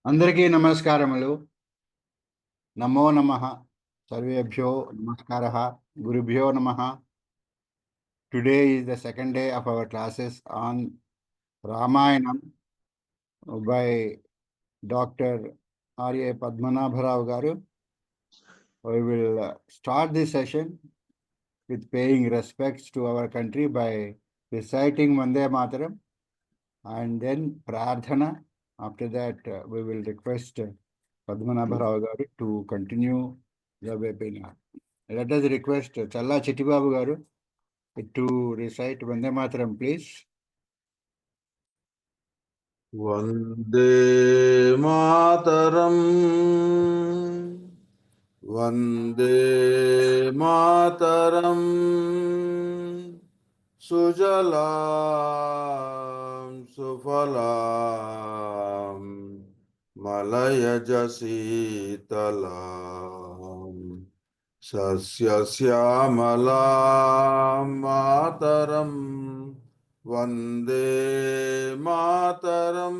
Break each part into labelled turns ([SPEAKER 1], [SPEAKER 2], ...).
[SPEAKER 1] అందరికీ నమస్కారములు. నమో నమః. సర్వేభ్యో నమస్కారः. గురుభ్యో నమః. Today is the second day of our classes on Ramayanam by Dr. R.A. Padmanabha garu. We will start this session with paying respects to our country by reciting Vande Mataram and then Prarthana. After that, we will request Padmanabha garu to continue the webinar. Let us request Challa Chittibabu garu to recite Vande Mataram, please.
[SPEAKER 2] Vande Mataram, Vande Mataram, Sujalam, Sufalam, Malayaj Sitalam, Sasya Syamalam Mataram, Vande Mataram,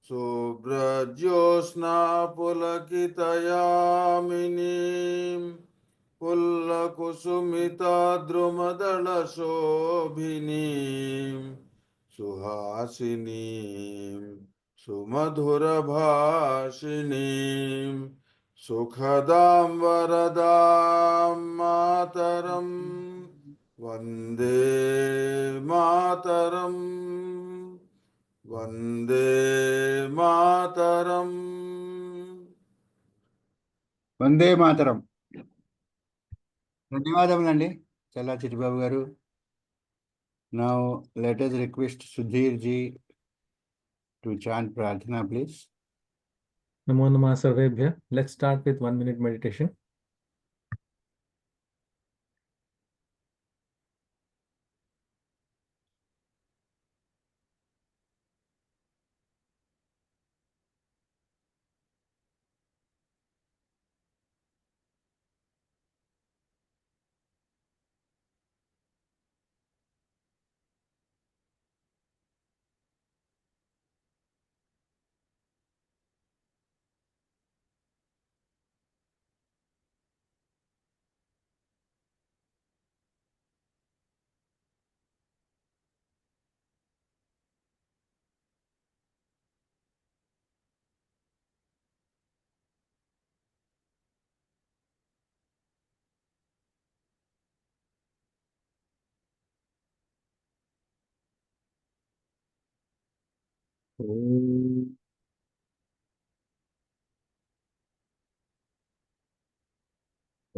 [SPEAKER 2] Subrajyosna Pulakitayaminim, Pullakusumita Drumadala Shobhinim, Suhasinim, Sumadhura Bhashinim, Sukhadam Varadam Mataram, Vande Mataram, Vande Mataram.
[SPEAKER 1] Vande Mataram. ధన్యవాదములండి చల్లా చిట్టిబాబు గారు. Now let us request Sudhir ji to chant Prarthana, please.
[SPEAKER 3] Namo Namah Sarvebhya. Let's start with 1 minute meditation. Om.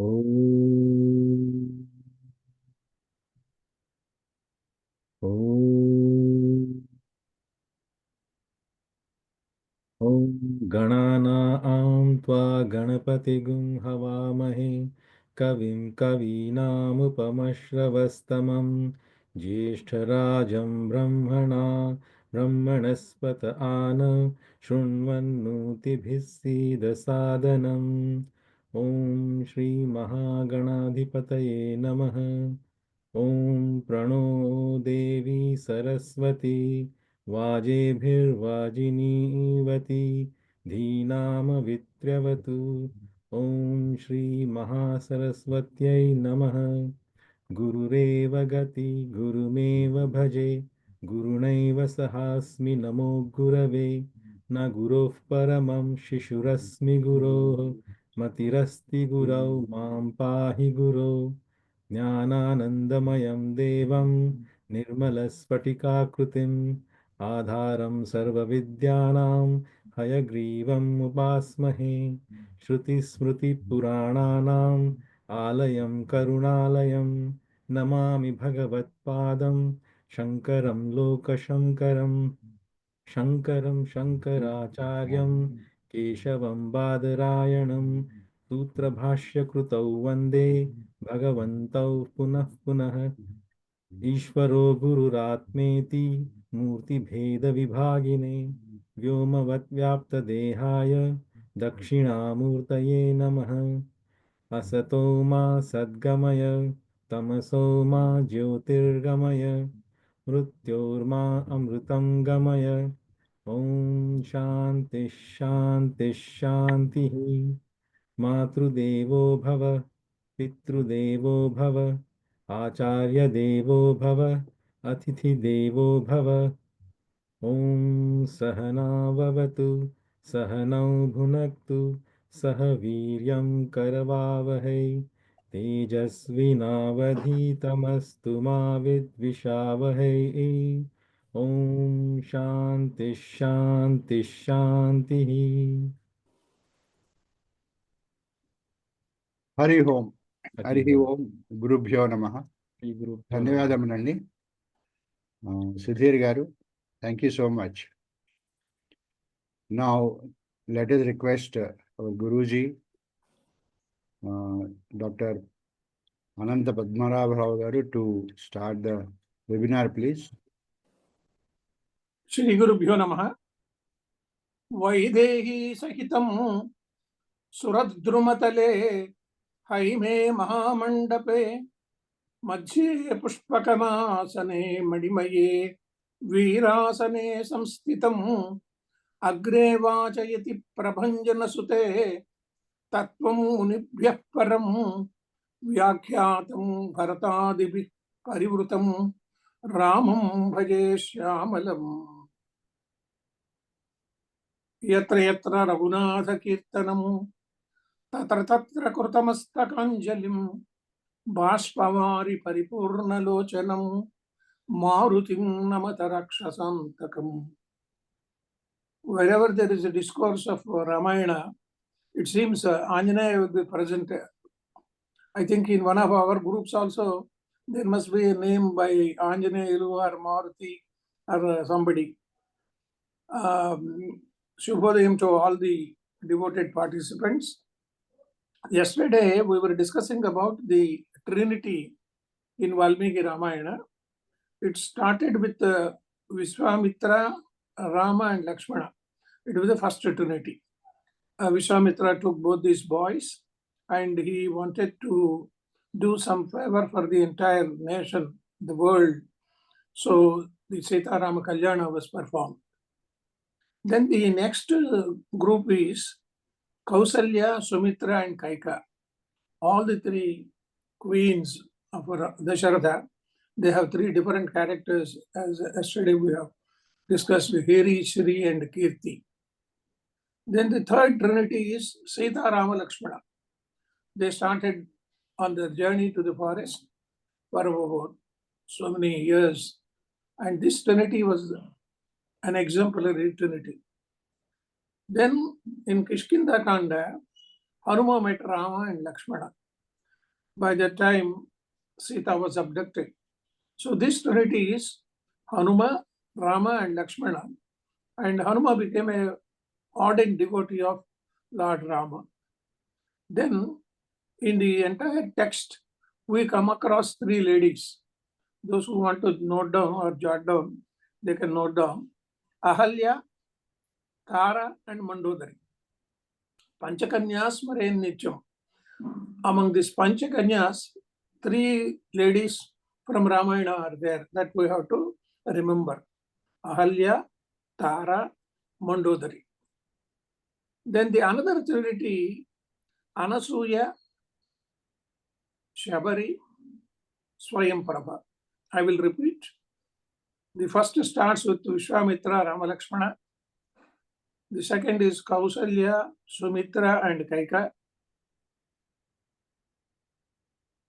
[SPEAKER 3] Om. Om. Om Ganana Tva Ganapatigum Havamahe Kavim Kavinamupamashravastamam Jyeshtarajam Brahmana Brahmanaspata Ana Shrunvannutibhisida Sadanam. Om Shri Mahaganadhipataye Namaha. Om Prano Devi Saraswati Vajeभिर्वाजिनीवति धीनामवित्र्यवतु. Om Shri Mahasaraswatyai Namaha. Gururev Gati Gurumeva Bhaje Gurunaiva Sahasmi Namo Gurave Na Gurof Paramam Shishurasmi Guro Matirasti Gurau Mam Pahi Guro Jnananandamayam Devam Nirmalaspatikakrutim Adharam Sarvavidyanam Hayagrivam Upasmahe Shruti Smriti Purananam Alayam Karunalayam Namami Bhagavatpadam Shankaram Lokashankaram Shankaram Shankaracharyam Keshavam Badarayanam Sutra Bhashya Krutau Vande Bhagavantau Punah Punah Ishvaro Gururatmeti Murti Bheda Vibhagine Vyomavat Vyapta Dehaya Dakshinamurtaye Namaha. Asato ma sadgamaya tamaso ma jyotirgamaya mrityorma amritam gamaya Om Shanti Shanti Shanti. Matrudevo Bhava, Pitrudevo Bhava, Acharya Devo Bhava, Atithi Devo Bhava. Om Sahana Vavatu, Sahanau Bhunaktu, Sahaviryam Karavavahai, Tejasvinavadhitamastu ma vidvishavahai. Om Shanti Shanti Shanti.
[SPEAKER 1] Hari Om. Hari
[SPEAKER 3] Hari Om.
[SPEAKER 1] ఓం. గురుభ్యో నమః.
[SPEAKER 3] Shri Guru Bhyo Namaha.
[SPEAKER 1] ధన్యవాదములండి Sudheer garu. Thank you so much. Now let us request our Guruji doctor Anantha Padmanabharao garu to start the webinar please.
[SPEAKER 4] Shri గురుభ్యో నమః. వైదేహీ సహితం సురద్రుమతలే హైమే మహామండపే మధ్యే పుష్పకమాసనే మణిమయే వీరాసనే సంస్థితం అగ్రే వాచయతి ప్రభంజనసుతే తత్వం మునిభ్యః పరం వ్యాఖ్యాతం భరతాదిభిః పరివృతం రామం భజే శ్యామలం. యత్ర యత్ర రఘునాథ కీర్తనం తత్ర తత్ర కృతమస్తకాంజలిం బాష్పవారి పరిపూర్ణలోచనం మారుతిం నమత రాక్షసాంతకం. Wherever there is a discourse of Ramayana, it seems Anjaneya will be present. I think in one of our groups also, there must be a name by Anjaneyalu or Maruti or somebody. Shubhodayam to all the devoted participants. Yesterday, we were discussing about the Trinity in Valmiki Ramayana. It started with Vishwamitra, Rama and Lakshmana. It was the first Trinity. Vishwamitra took both these boys and he wanted to do some favor for the entire nation, the world. So the Sita Rama Kalyana was performed. Then the next group is Kausalya, Sumitra and Kaika. All the three queens of Dasharatha, they have three different characters, as yesterday we have discussed, Heri, Shri and Kirti. Then the third trinity is Sita, Rama, Lakshmana. They started on their journey to the forest for about so many years. And this trinity was an exemplary trinity. Then in Kishkinda Kanda, Hanuma met Rama and Lakshmana. By that time, Sita was abducted. So this trinity is Hanuma, Rama and Lakshmana. And Hanuma became a ardent devotee of Lord Rama. Then in the entire text, we come across three ladies. Those who want to note down or jot down, they can note down. Ahalya, Tara and Mandodari. Panchakanyas Marain Nityam. Among these Panchakanyas, three ladies from Ramayana are there that we have to remember. Ahalya, Tara, Mandodari. Then the another trinity, Anasuya, Shabari, Swayamprabha. I will repeat. The first starts with Vishwamitra, Rama, Lakshmana. The second is Kausalya, Sumitra and Kaika.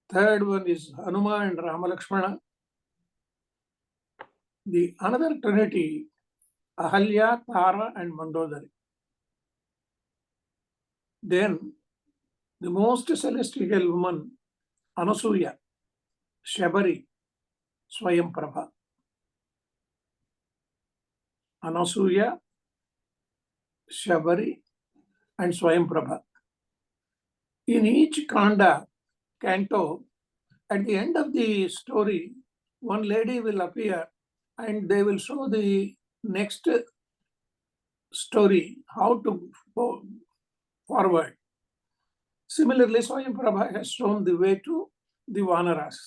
[SPEAKER 4] Third one is Hanuma and Rama, Lakshmana. The another trinity, Ahalya, Tara and Mandodari. Then the most celestial woman, Anasuya, Shabari, Swayamprabha. Anasuya, Shabari and Swayamprabha. In each canto, at the end of the story, one lady will appear and they will show the next story, how to go forward. Similarly, Swayamprabha has shown the way to the Vanaras,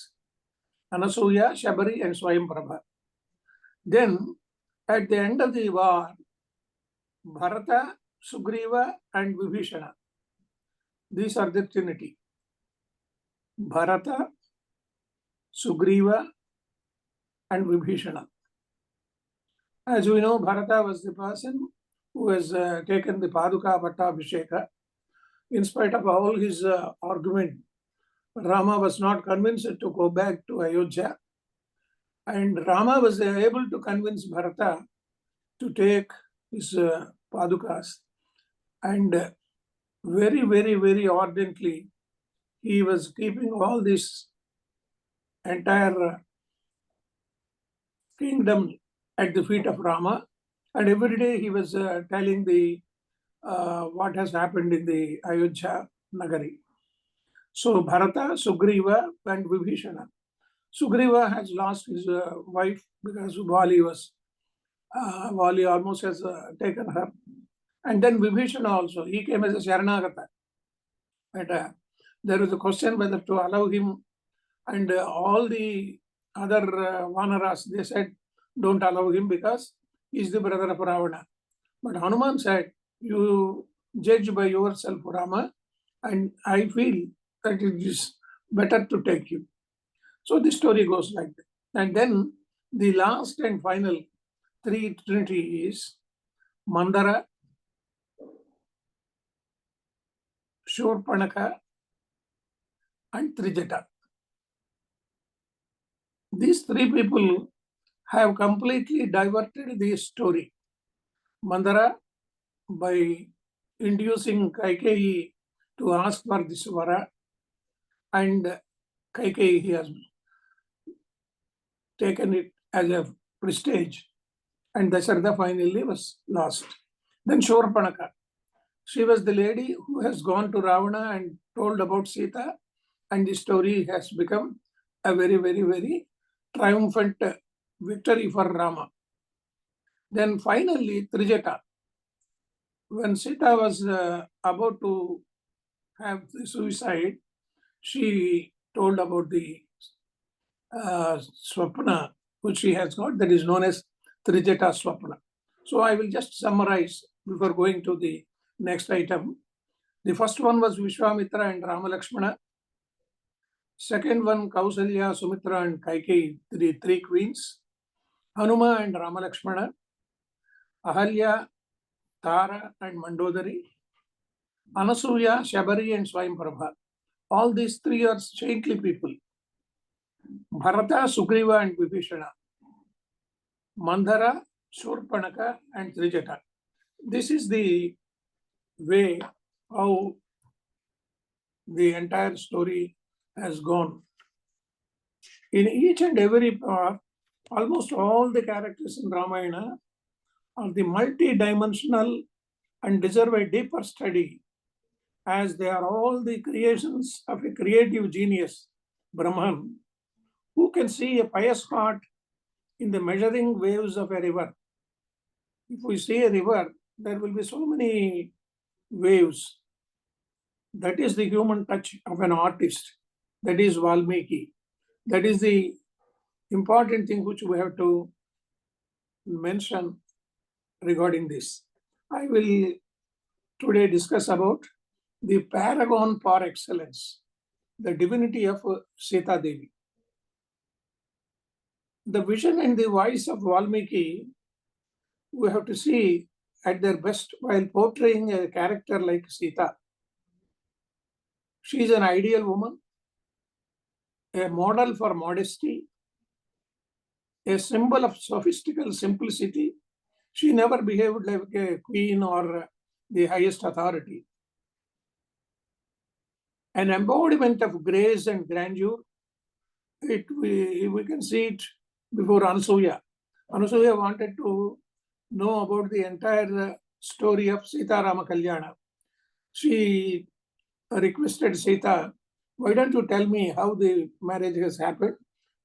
[SPEAKER 4] Anasuya, Shabari and Swayamprabha. Then, at the end of the war, Bharata, Sugriva, and Vibhishana. These are the trinity. Bharata, Sugriva, and Vibhishana. As we know, Bharata was the person who has taken the Paduka Pattabhisheka. In spite of all his argument, Rama was not convinced to go back to Ayodhya. And Rama was able to convince Bharata to take his Padukas. And very, very, very ardently, he was keeping all this entire kingdom at the feet of Rama. And every day he was telling the what has happened in the Ayodhya Nagari. So Bharata, Sugriva, and Vibhishana. Sugriva has lost his wife because Vali almost has taken her. And then Vibhishana also, he came as a Sharanagata. And there was a question whether to allow him, and all the other Vanaras, they said, don't allow him because he's the brother of Ravana. But Hanuman said, you judge by yourself, Rama, and I feel that it is better to take you. So the story goes like that. And then the last and final trinity is Mandara, Shurpanaka, and Trijata. These three people have completely diverted the story. Mandara, by inducing Kaikeyi to ask for this vara, and Kaikeyi, he has taken it as a prestige, and Dasharatha finally was lost. Then Shurpanaka, she was the lady who has gone to Ravana and told about Sita, and the story has become a very, very, very triumphant victory for Rama. Then finally, Trijata, when Sita was about to have the suicide, she told about the Swapna, which she has got, that is known as Trijata Swapna. So I will just summarize before going to the next item. The first one was Vishwamitra and Rama Lakshmana. Second one, Kausalya, Sumitra, and Kaikeyi, the three queens. Hanuma and Rama Lakshmana. Ahalya, Tara, and Mandodari. Anasuya, Shabari, and Swayamprabha. All these three are saintly people. Bharata, Sugriva, and Vibhishana. Mandara, Shurpanaka, and Trijata. This is the way how the entire story has gone. In each and every part, almost all the characters in Ramayana are the multi-dimensional and deserve a deeper study, as they are all the creations of a creative genius, Brahman, who can see a pious heart in the measuring waves of a river. If we see a river, there will be so many waves. That is the human touch of an artist. That is Valmiki. That is the important thing which we have to mention regarding this. I will today discuss about the paragon par excellence, the divinity of Sita Devi. The vision and the voice of Valmiki, we have to see at their best while portraying a character like Sita. She is an ideal woman, a model for modesty, a symbol of sophistical simplicity. She never behaved like a queen or the highest authority. An embodiment of grace and grandeur. We can see it before Anasuya. Anasuya wanted to know about the entire story of Sita Rama Kalyana. She requested Sita, why don't you tell me how the marriage has happened?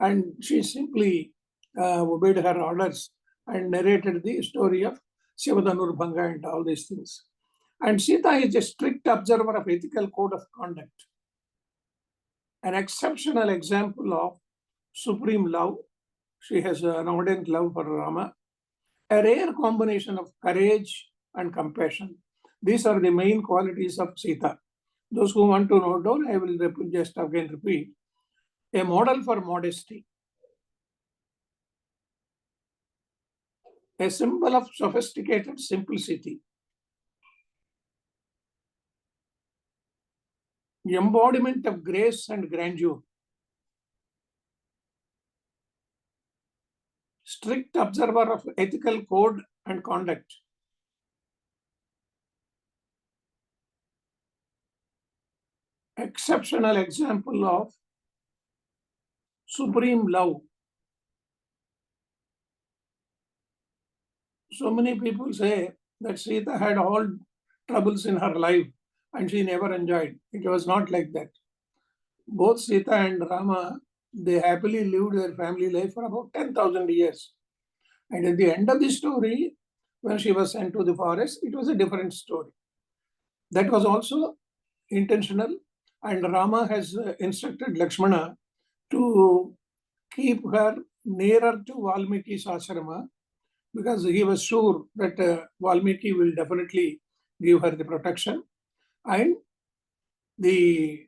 [SPEAKER 4] And she simply obeyed her orders and narrated the story of Shivadanur Bhanga and all these things. And Sita is a strict observer of ethical code of conduct. An exceptional example of supreme love. She has an ardent love for Rama. A rare combination of courage and compassion. These are the main qualities of Sita. Those who want to note down, I will just again repeat. A model for modesty. A symbol of sophisticated simplicity. Embodiment of grace and grandeur. Strict observer of ethical code and conduct. Exceptional example of supreme love. So many people say that Sita had all troubles in her life and she never enjoyed. It was not like that. Both Sita and Rama, they happily lived their family life for about 10,000 years. And at the end of the story, when she was sent to the forest, it was a different story. That was also intentional. And Rama has instructed Lakshmana to keep her nearer to Valmiki's ashrama, because he was sure that Valmiki will definitely give her the protection. And the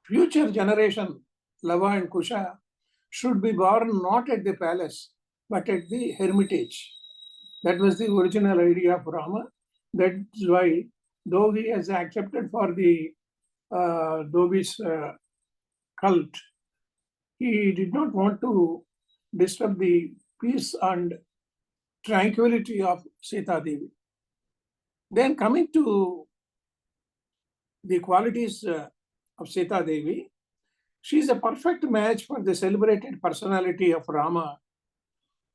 [SPEAKER 4] future generation, Lava and Kusha, should be born not at the palace, but at the hermitage. That was the original idea of Rama. That's why, though he has accepted for the Dhobi's cult, he did not want to disturb the peace and tranquility of Sita Devi. Then coming to the qualities of Sita Devi, she is a perfect match for the celebrated personality of Rama,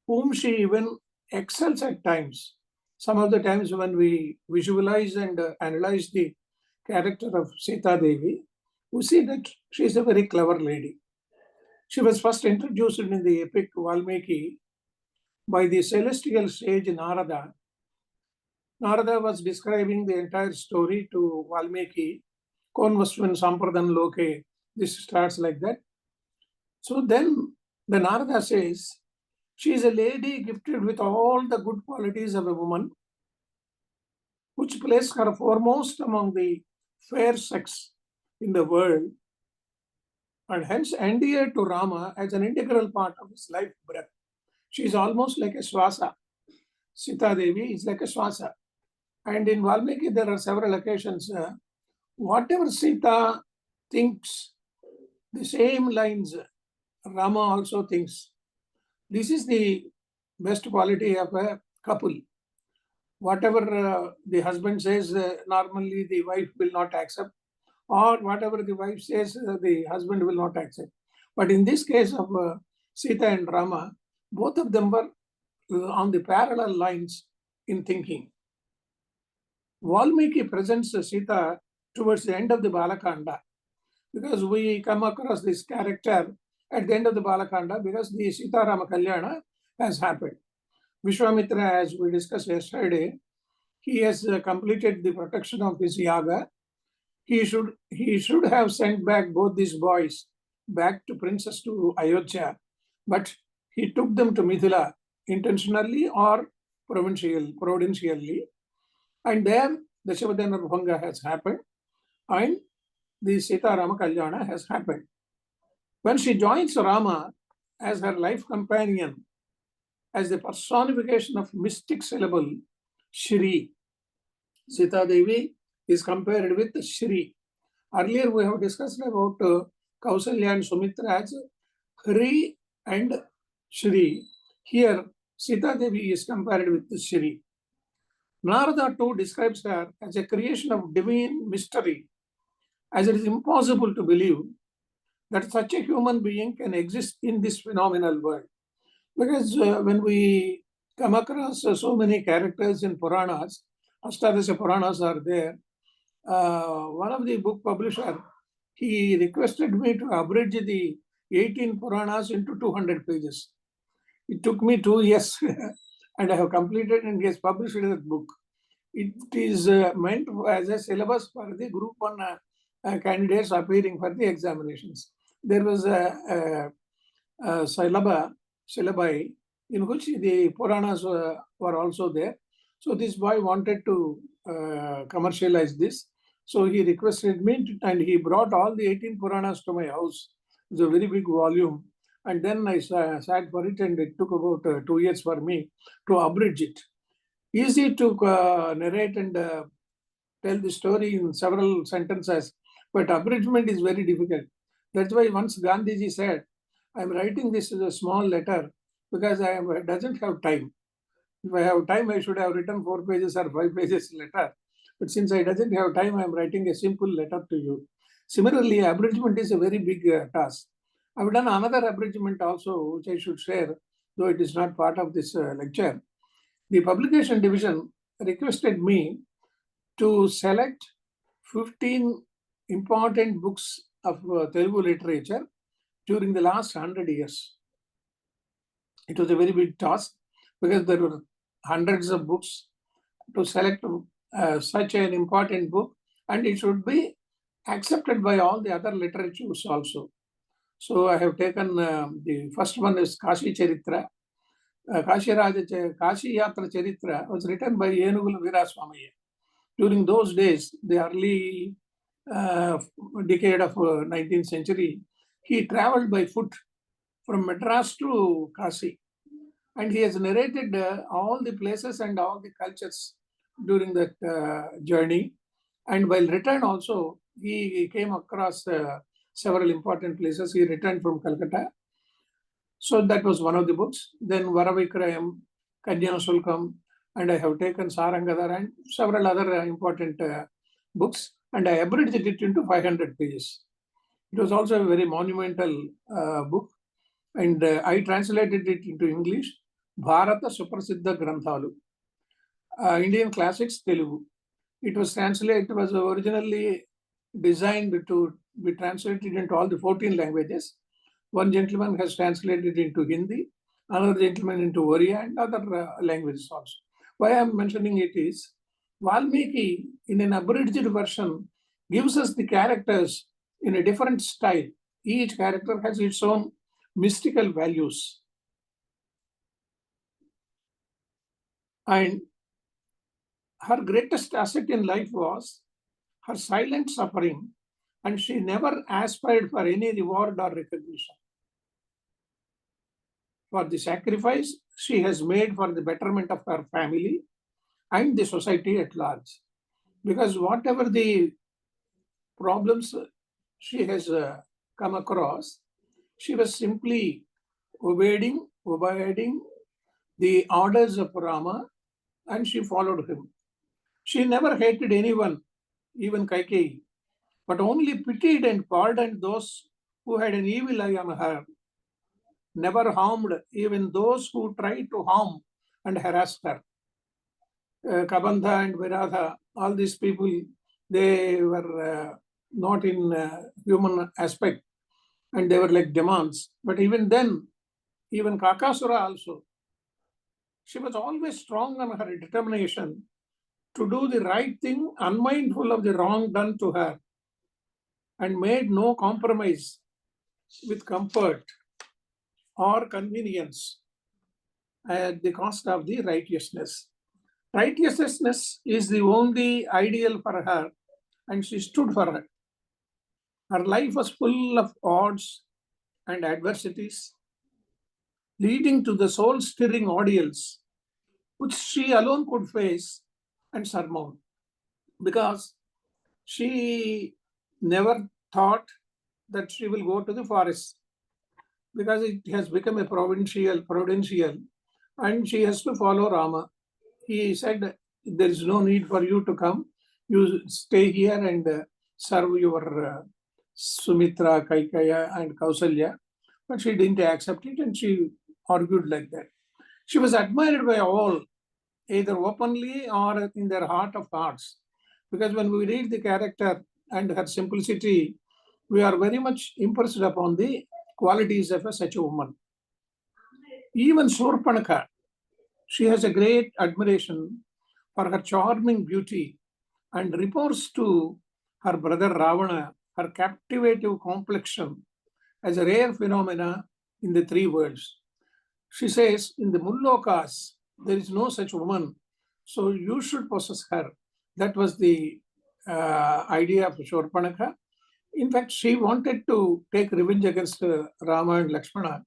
[SPEAKER 4] whom she even excels at times. Some of the times when we visualize and analyze the character of Sita Devi, we see that she is a very clever lady. She was first introduced in the epic Valmiki by the celestial sage Narada. Narada was describing the entire story to Valmiki. Konvasvan Sampradhan Loke. This starts like that. So then the Narada says, she is a lady gifted with all the good qualities of a woman, which place her foremost among the fair sex in the world, and hence endeared to Rama as an integral part of his life breath. She is almost like a swasa. Sita Devi is like a swasa. And in Valmiki, there are several occasions. Whatever Sita thinks, the same lines Rama also thinks. This is the best quality of a couple. Whatever the husband says, normally the wife will not accept, or whatever the wife says, the husband will not accept. But in this case of Sita and Rama, both of them were on the parallel lines in thinking. Valmiki presents Sita towards the end of the Balakanda, because we come across this character at the end of the Balakanda because the Sita Rama Kalyana has happened. Vishwamitra, as we discussed yesterday, he has completed the protection of his yaga. He should have sent back both these boys back to Princess to Ayodhya, but he took them to Mithila intentionally or provincially. And there the Shivadana Bhanga has happened and the Sita Rama Kalyana has happened. When she joins Rama as her life companion, as the personification of mystic syllable, Shri, Sita Devi is compared with Shri. Earlier we have discussed about Kausalya and Sumitra as Hari and Shri. Here, Sita Devi is compared with Shri. Narada too describes her as a creation of divine mystery, as it is impossible to believe that such a human being can exist in this phenomenal world. Because when we come across so many characters in Puranas, Astadasya Puranas are there. One of the book publisher, he requested me to abridge the 18 Puranas into 200 pages. It took me 2 years and I have completed and he has published that book. It is meant as a syllabus for the group 1 candidates appearing for the examinations. There was a syllabi in which the Puranas were also there. So this boy wanted to commercialize this. So he requested me and he brought all the 18 Puranas to my house. It's a very big volume. And then I sat for it, and it took about 2 years for me to abridge it. Easy to narrate and tell the story in several sentences, but abridgment is very difficult. That's why once Gandhiji said, I'm writing this as a small letter because I doesn't have time. If I have time, I should have written 4 pages or 5 pages letter. But since I doesn't have time, I'm writing a simple letter to you. Similarly, abridgment is a very big task. I've done another abridgment also, which I should share, though it is not part of this lecture. The publication division requested me to select 15 important books of Telugu literature during the last 100 years. It was a very big task because there were hundreds of books to select such an important book, and it should be accepted by all the other literatures also. So I have taken the first one is Kashi Charitra. Kashi Yatra Charitra was written by Yenugula Veeraswamయ్య. During those days, the early decade of 19th century, he traveled by foot from Madras to Kashi. And he has narrated all the places and all the cultures during that journey. And while return also, he came across several important places. He returned from Calcutta. So that was one of the books. Then Varavikrayam, Kanyana Sulkam, and I have taken Sarangadhara and several other important books, and I abridged it into 500 pages. It was also a very monumental book, and I translated it into English, Bharata Suprasiddha Granthalu, Indian Classics Telugu. It was translated, it was originally designed to be translated into all the 14 languages. One gentleman has translated into Hindi, another gentleman into Oriya, and other languages also. Why I'm mentioning it is, Valmiki, in an abridged version, gives us the characters in a different style. Each character has its own mystical values. And her greatest asset in life was her silent suffering, and she never aspired for any reward or recognition. For the sacrifice she has made for the betterment of her family and the society at large. Because whatever the problems she has come across, she was simply obeying the orders of Rama, and she followed him. She never hated anyone, even Kaikeyi, but only pitied and pardoned those who had an evil eye on her, never harmed even those who tried to harm and harass her. Kabandha and Viradha, all these people, they were not in human aspect, and they were like demons. But even then, even Kakasura also, she was always strong on her determination to do the right thing, unmindful of the wrong done to her, and made no compromise with comfort or convenience at the cost of the righteousness. Righteousness is the only ideal for her, and she stood for it. Her life was full of odds and adversities, leading to the soul-stirring ordeals, which she alone could face and surmount, because she never thought that she will go to the forest, because it has become a provincial, and she has to follow Rama. He said, there is no need for you to come. You stay here and serve your Sumitra, Kaikaya, and Kausalya. But she didn't accept it, and she argued like that. She was admired by all, either openly or in their heart of hearts. Because when we read the character and her simplicity, we are very much impressed upon the qualities of such a woman. Even Surpanaka, she has a great admiration for her charming beauty and reports to her brother Ravana her captivating complexion as a rare phenomena in the 3 worlds. She says, in the Mullokas, there is no such woman So you should possess her. That was the idea of Shurpanakha. In fact, she wanted to take revenge against Rama and Lakshmana.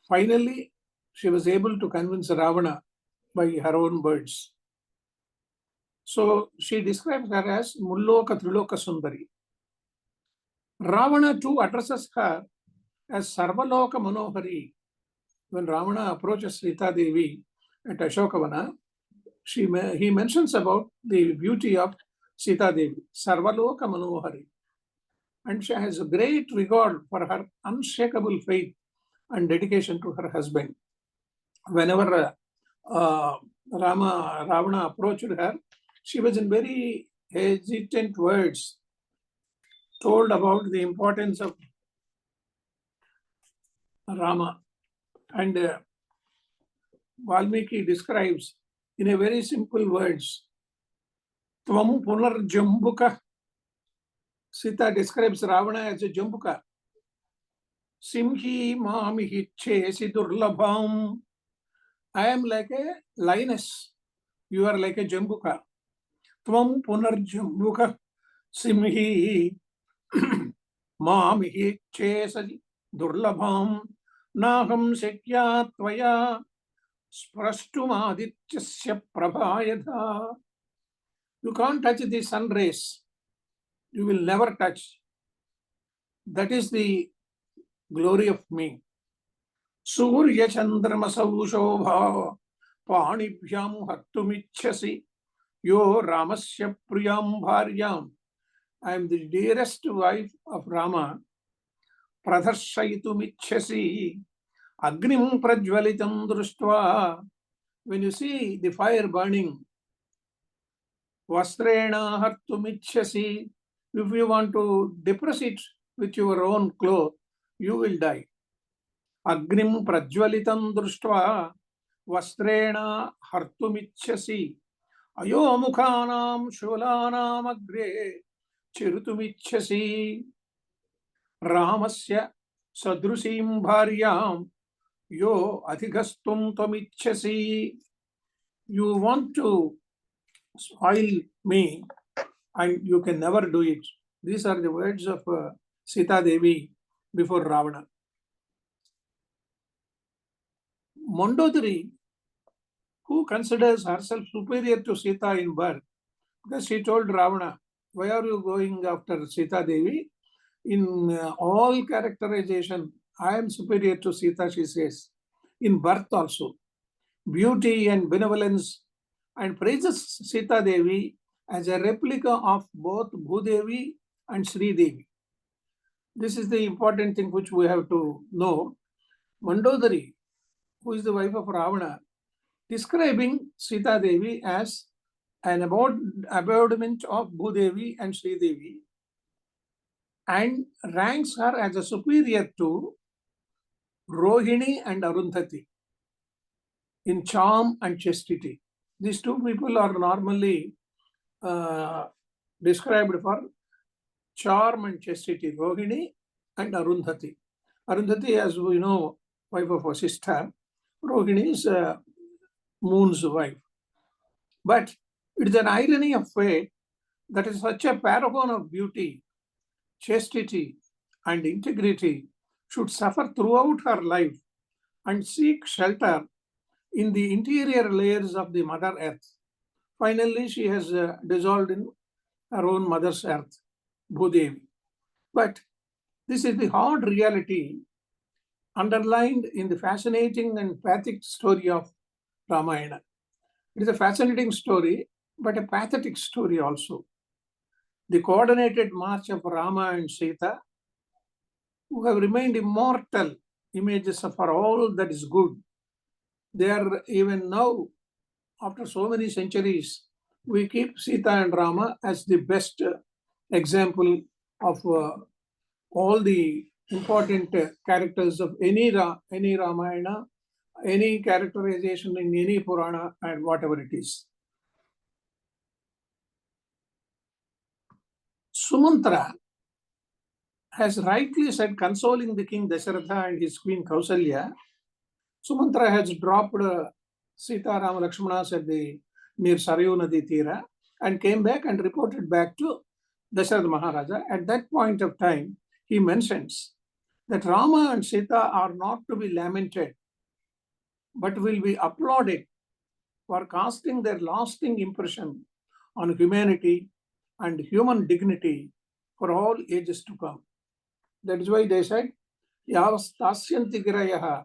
[SPEAKER 4] Finally, she was able to convince Ravana by her own words. So she describes her as Mulloka Triloka Sundari. Ravana too addresses her as Sarvaloka Manohari. When Ravana approaches Sita Devi at Ashokavana, he mentions about the beauty of Sita Devi, Sarvaloka Manohari. And she has a great regard for her unshakable faith and dedication to her husband. Whenever Ravana approached her, she was in very hesitant words told about the importance of Rama. And Valmiki describes in a very simple words, Tvam Punar Jambuka. Sita describes Ravana as a Jambuka. Simhi Mamihi Chesi Durlabham. I am like a lioness. You are like a Jambuka. Tvam Punar Jambuka. Simhi Mamihi Chesi Durlabham. Naham Sekya Tvaya Sprashtumadityasya Prabhayadha. You can't touch the sun rays. You will never touch. That is the glory of me. Surya Chandramasau Shobha Panibhyam Hattumichasi Yo Ramasya Priyam Bharyam. I am the dearest wife of Rama. Pradharshayitumichasi Agnim Prajvalitam Društva. When you see the fire burning, Vastrena Hattumichasi. If you want to depress it with your own cloth, you will die. Agnim Prajvalitam Društva Vastrena Hartumichasi Ayomukhanam Shulanam Agre Chirutumichasi Ramasya Sadrusim Bharyam Yo Adhigastum Tomichasi. You want to spoil me and you can never do it. These are the words of Sita Devi before Ravana. Mandodari, who considers herself superior to Sita in birth, because she told Ravana, why are you going after Sita Devi? In all characterization, I am superior to Sita, she says. In birth also, beauty and benevolence, and praises Sita Devi as a replica of both Bhudevi and Sri Devi. This is the important thing which we have to know. Mandodari, who is the wife of Ravana, describing Sita Devi as an embodiment of Bhudevi and Sri Devi, and ranks her as a superior to Rohini and Arundhati in charm and chastity. These two people are normally described for charm and chastity, Rohini and Arundhati. Arundhati, as we know, wife of Vasishtha. Rohini is Moon's wife. But it is an irony of fate that is such a paragon of beauty, chastity, and integrity should suffer throughout her life and seek shelter in the interior layers of the Mother Earth. Finally, she has dissolved in her own mother's earth, Bhudevi. But this is the hard reality underlined in the fascinating and pathetic story of Ramayana. It is a fascinating story, but a pathetic story also. The coordinated march of Rama and Sita, who have remained immortal images for all that is good. They are even now, after so many centuries, we keep Sita and Rama as the best example of all the important characters of any Ramayana, any characterization in any Purana, and whatever it is. Sumantra has rightly said, consoling the king Dasharatha and his queen Kausalya, Sumantra has dropped Sita, Rama, Lakshmana at the near Sarayu Nadi Tira and came back and reported back to Dasharatha Maharaja. At that point of time, he mentions that Rama and Sita are not to be lamented, but will be applauded for casting their lasting impression on humanity and human dignity for all ages to come. That is why they said, Yavastasyanti Girayaha,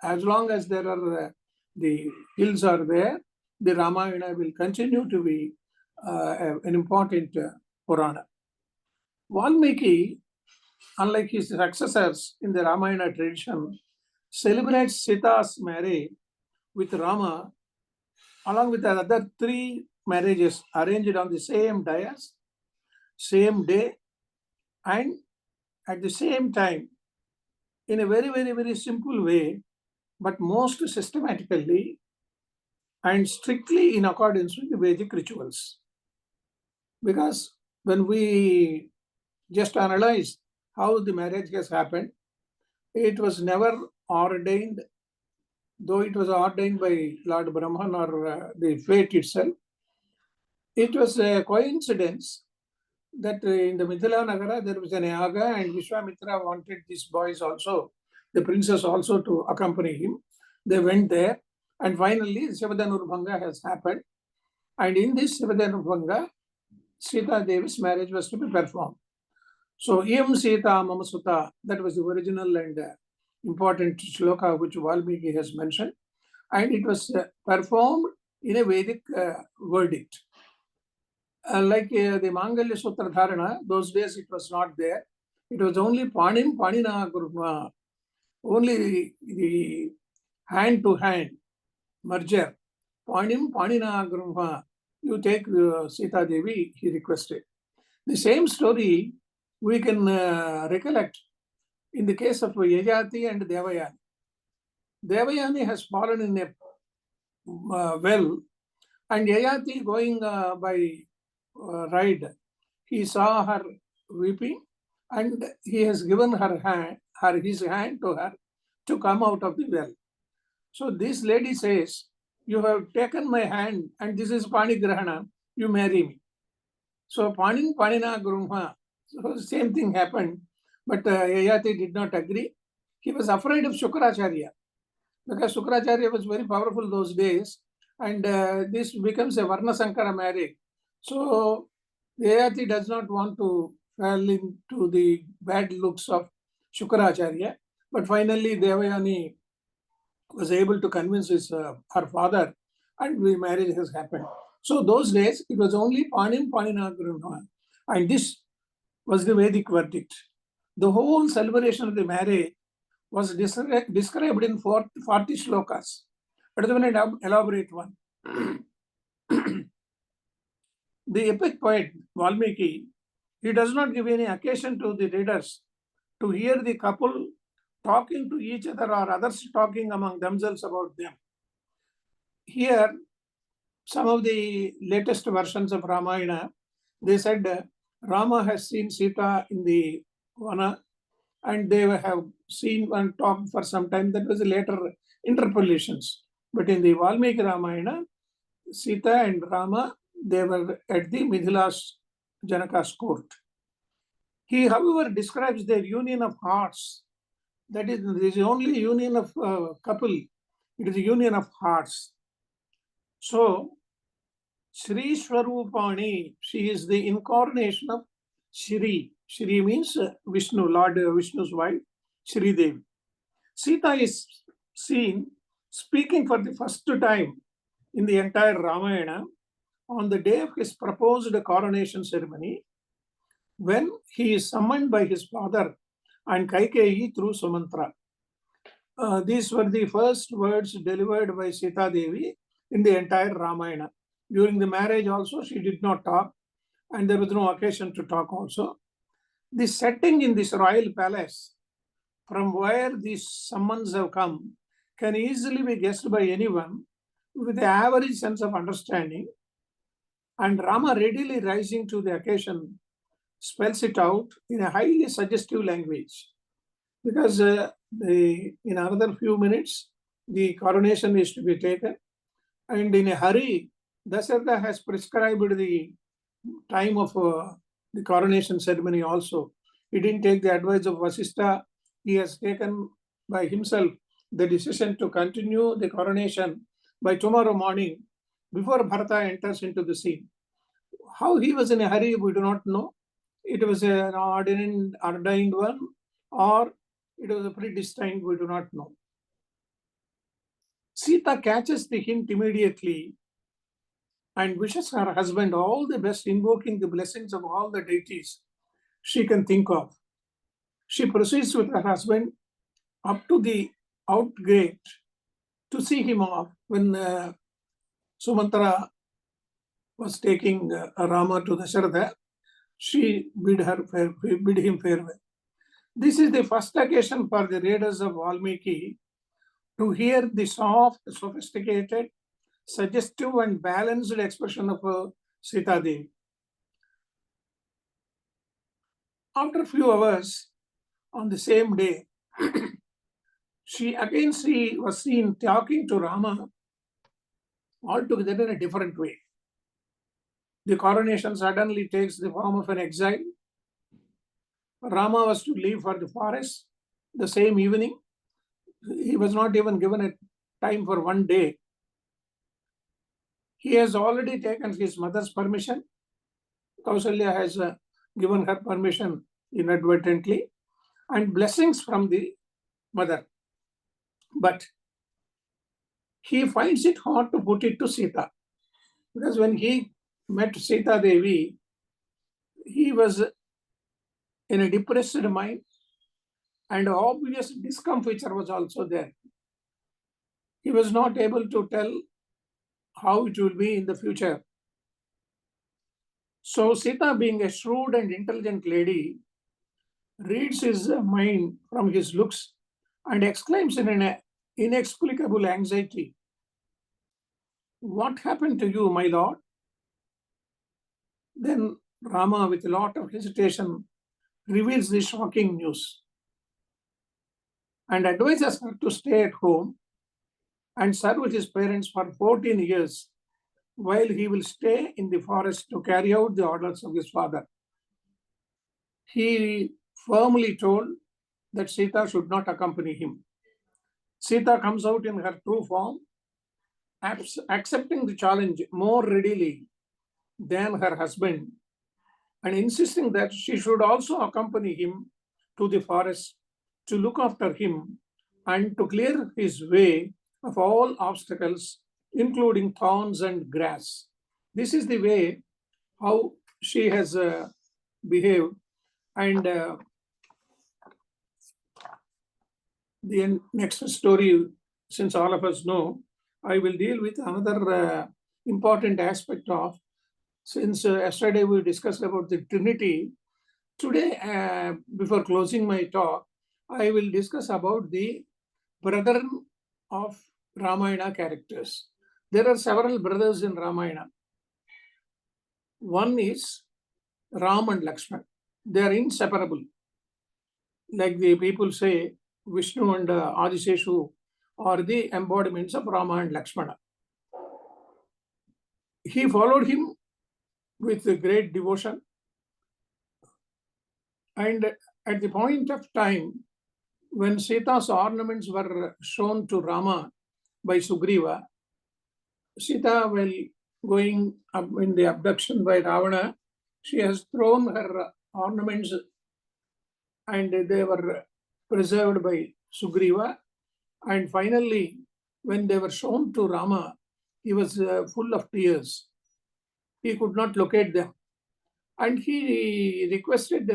[SPEAKER 4] as long as there are the hills are there, the Ramayana will continue to be an important Purana. Valmiki, unlike his successors in the Ramayana tradition, celebrates Sita's marriage with Rama along with the other three marriages arranged on the same dais, same day, and at the same time, in a very, very, very simple way, but most systematically and strictly in accordance with the Vedic rituals. Because when we just analyze how the marriage has happened, it was never ordained, though it was ordained by Lord Brahman or the fate itself. It was a coincidence that in the Mithila Nagara there was an yaga and Vishwamitra wanted these boys also, the princess also to accompany him. They went there and finally Sivadhanurabhanga has happened. And in this Sivadhanurabhanga, Sita Devi's marriage was to be performed. So, Iyam Sita Mama Sutta, that was the original and important shloka which Valmiki has mentioned. And it was performed in a Vedic verdict. Like the Mangalya Sutra Dharana, those days it was not there. It was only Panim Panina Gurma, only the hand to hand merger. Panim Panina Gurma, you take Sita Devi, he requested. The same story we can recollect in the case of Yajati and Devayani. Devayani has fallen in a well, and Yajati going by ride, he saw her weeping and he has given his hand to her to come out of the well. So this lady says, you have taken my hand and this is Pani Grahana, you marry me. So Panin Panina Grumha, so the same thing happened, but Yayati did not agree. He was afraid of Shukracharya because Shukracharya was very powerful those days, and this becomes a Varna Sankara marriage. So Yayati does not want to fall into the bad looks of Shukracharya, but finally Devayani was able to convince her father, and the marriage has happened. So those days it was only Panim Panina Grunha, and this was the Vedic verdict. The whole celebration of the marriage was described in 40 shlokas. But then an elaborate one. The epic poet Valmiki, he does not give any occasion to the readers to hear the couple talking to each other or others talking among themselves about them. Here, some of the latest versions of Ramayana, they said Rama has seen Sita in the Vana and they have seen and talked for some time. That was the later interpolations. But in the Valmiki Ramayana, Sita and Rama, they were at the Mithila's Janaka's court. He, however, describes their union of hearts. That is, there is only union of couple. It is a union of hearts. So, Sri Swarupani, she is the incarnation of Shri. Shri means Vishnu, Lord Vishnu's wife, Shri Devi. Sita is seen speaking for the first time in the entire Ramayana on the day of his proposed coronation ceremony, when he is summoned by his father and Kaikeyi through Sumantra. These were the first words delivered by Sita Devi in the entire Ramayana. During the marriage also, she did not talk, and there was no occasion to talk also. The setting in this royal palace, from where these summons have come, can easily be guessed by anyone with the average sense of understanding. And Rama, readily rising to the occasion, spells it out in a highly suggestive language. Because in another few minutes, the coronation is to be taken. And in a hurry, Dasharatha has prescribed the time of the coronation ceremony also. He didn't take the advice of Vasishtha. He has taken by himself the decision to continue the coronation by tomorrow morning before Bharata enters into the scene. How he was in a hurry, we do not know. It was an ordained one, or it was a predestined, we do not know. Sita catches the hint immediately and wishes her husband all the best, invoking the blessings of all the deities she can think of. She proceeds with her husband up to the out gate to see him off when Sumantra was taking Rama to Dasharatha. She bid him farewell. This is the first occasion for the readers of Valmiki to hear the soft, sophisticated, suggestive and balanced expression of Sita Devi. After a few hours on the same day, she was seen talking to Rama altogether in a different way. The coronation suddenly takes the form of an exile. Rama was to leave for the forest the same evening. He was not even given a time for one day. He has already taken his mother's permission. Kausalya has given her permission inadvertently, and blessings from the mother. But he finds it hard to put it to Sita, because when he met Sita Devi, he was in a depressed mind, and obvious discomfiture was also there. He was not able to tell how it will be in the future. So Sita, being a shrewd and intelligent lady, reads his mind from his looks and exclaims in an inexplicable anxiety, "What happened to you, my lord?" Then Rama, with a lot of hesitation, reveals the shocking news and advises her to stay at home and serve with his parents for 14 years while he will stay in the forest to carry out the orders of his father. He firmly told that Sita should not accompany him. Sita comes out in her true form, accepting the challenge more readily than her husband, and insisting that she should also accompany him to the forest to look after him and to clear his way of all obstacles, including thorns and grass. This is the way how she has behaved. And the next story, since all of us know, I will deal with another important aspect of, since yesterday we discussed about the Trinity. Today, before closing my talk, I will discuss about the brethren of Ramayana characters. There are several brothers in Ramayana. One is Ram and Lakshman. They are inseparable. Like the people say, Vishnu and Adiseshu are the embodiments of Rama and Lakshmana. He followed him with great devotion. And at the point of time when Sita's ornaments were shown to Rama by Sugriva, Sita, while going up in the abduction by Ravana, she has thrown her ornaments and they were preserved by Sugriva. And finally, when they were shown to Rama, he was full of tears. He could not locate them. And he requested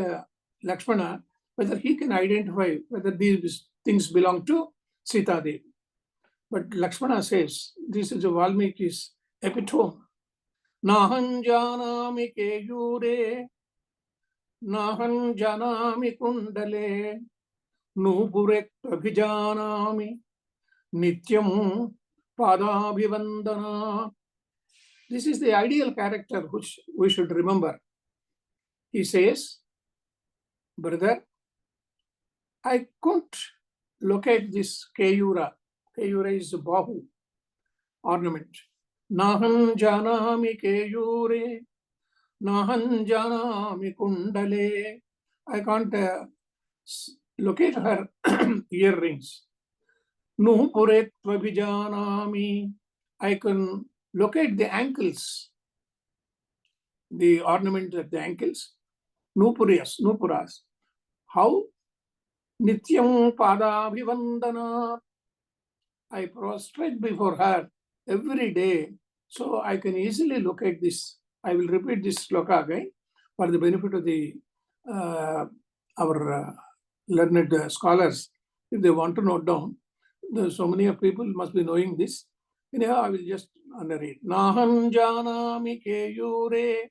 [SPEAKER 4] Lakshmana whether he can identify whether these things belong to Sita Devi. But Lakshmana says, this is a Valmiki's epitome. Nahan janami keyure, nahan janami kundale, nupurek abhijanami, nityam padabhivandana. This is the ideal character which we should remember. He says, brother, I couldn't locate this Keyura. Keyure is Bahu ornament. Nahan janami Keyure, Nahan janami Kundale. I can't locate her earrings. Nupure Tvabijanami. I can locate the ankles, the ornament at the ankles. Nupuras. How? Nityam Padabhivandana. I prostrate before her every day, so I can easily locate this. I will repeat this sloka again for the benefit of the our learned scholars. If they want to note down, so many of people must be knowing this. Anyhow, I will just narrate. Nahan janami keyure,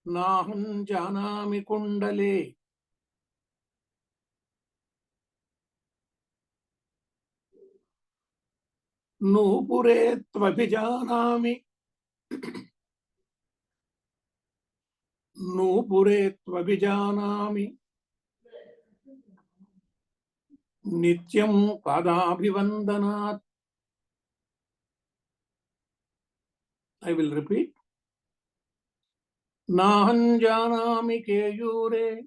[SPEAKER 4] nahan janami kundale. Nupure tvabhijanami. Nupure tvabhijanami. Nityam padabhivandanat. I will repeat. Nahan janami keyure,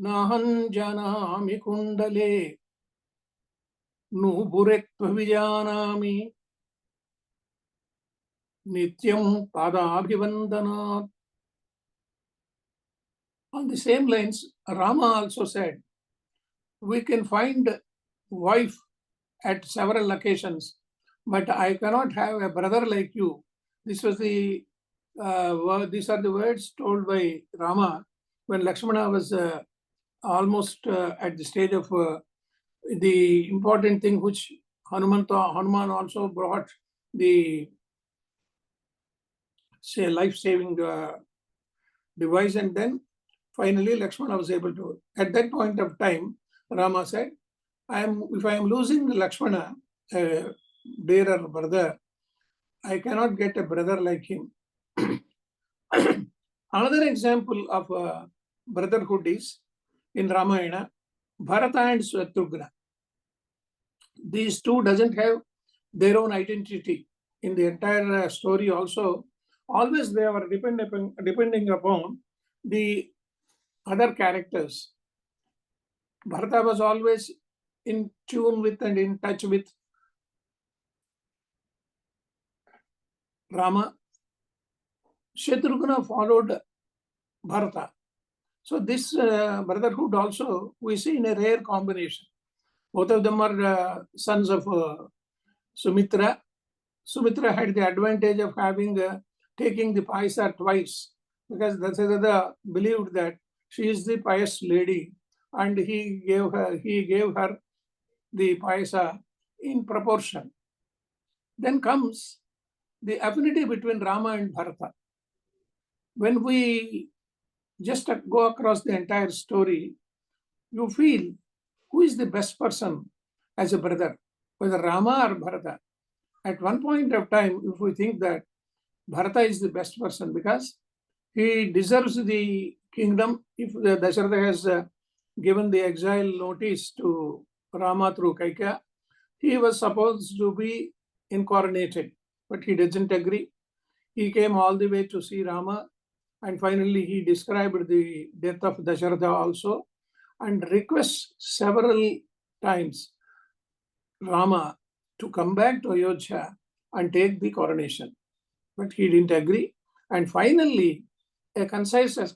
[SPEAKER 4] nahan janami kundale, nupure tvavijanami, nityam padabhivandanat. On the same lines, Rama also said, we can find wife at several locations, but I cannot have a brother like you. This was the these are the words told by Rama when Lakshmana was almost at the stage of the important thing which Hanuman also brought, the life-saving device, and then finally Lakshmana was able to. At that point of time, Rama said, if I am losing Lakshmana, dearer brother, I cannot get a brother like him. Another example of brotherhood is in Ramayana, Bharata and Shatrughna. These two doesn't have their own identity in the entire story. Also, always they were depending upon the other characters. Bharata was always in tune with and in touch with Rama. Shatrughna followed Bharata. So this brotherhood also we see in a rare combination. Both of them are sons of Sumitra. Sumitra had the advantage of having taking the paisa twice, because Dasharatha believed that she is the pious lady, and he gave her the paisa in proportion. Then comes the affinity between Rama and Bharata. When we just go across the entire story, you feel who is the best person as a brother, whether Rama or Bharata. At one point of time, if we think that Bharata is the best person because he deserves the kingdom, if Dasharatha has given the exile notice to Rama through Kaikeya, he was supposed to be incarnated, but he doesn't agree. He came all the way to see Rama, and finally he described the death of Dasharatha also, and requests several times Rama to come back to Ayodhya and take the coronation. But he didn't agree. And finally, a concise has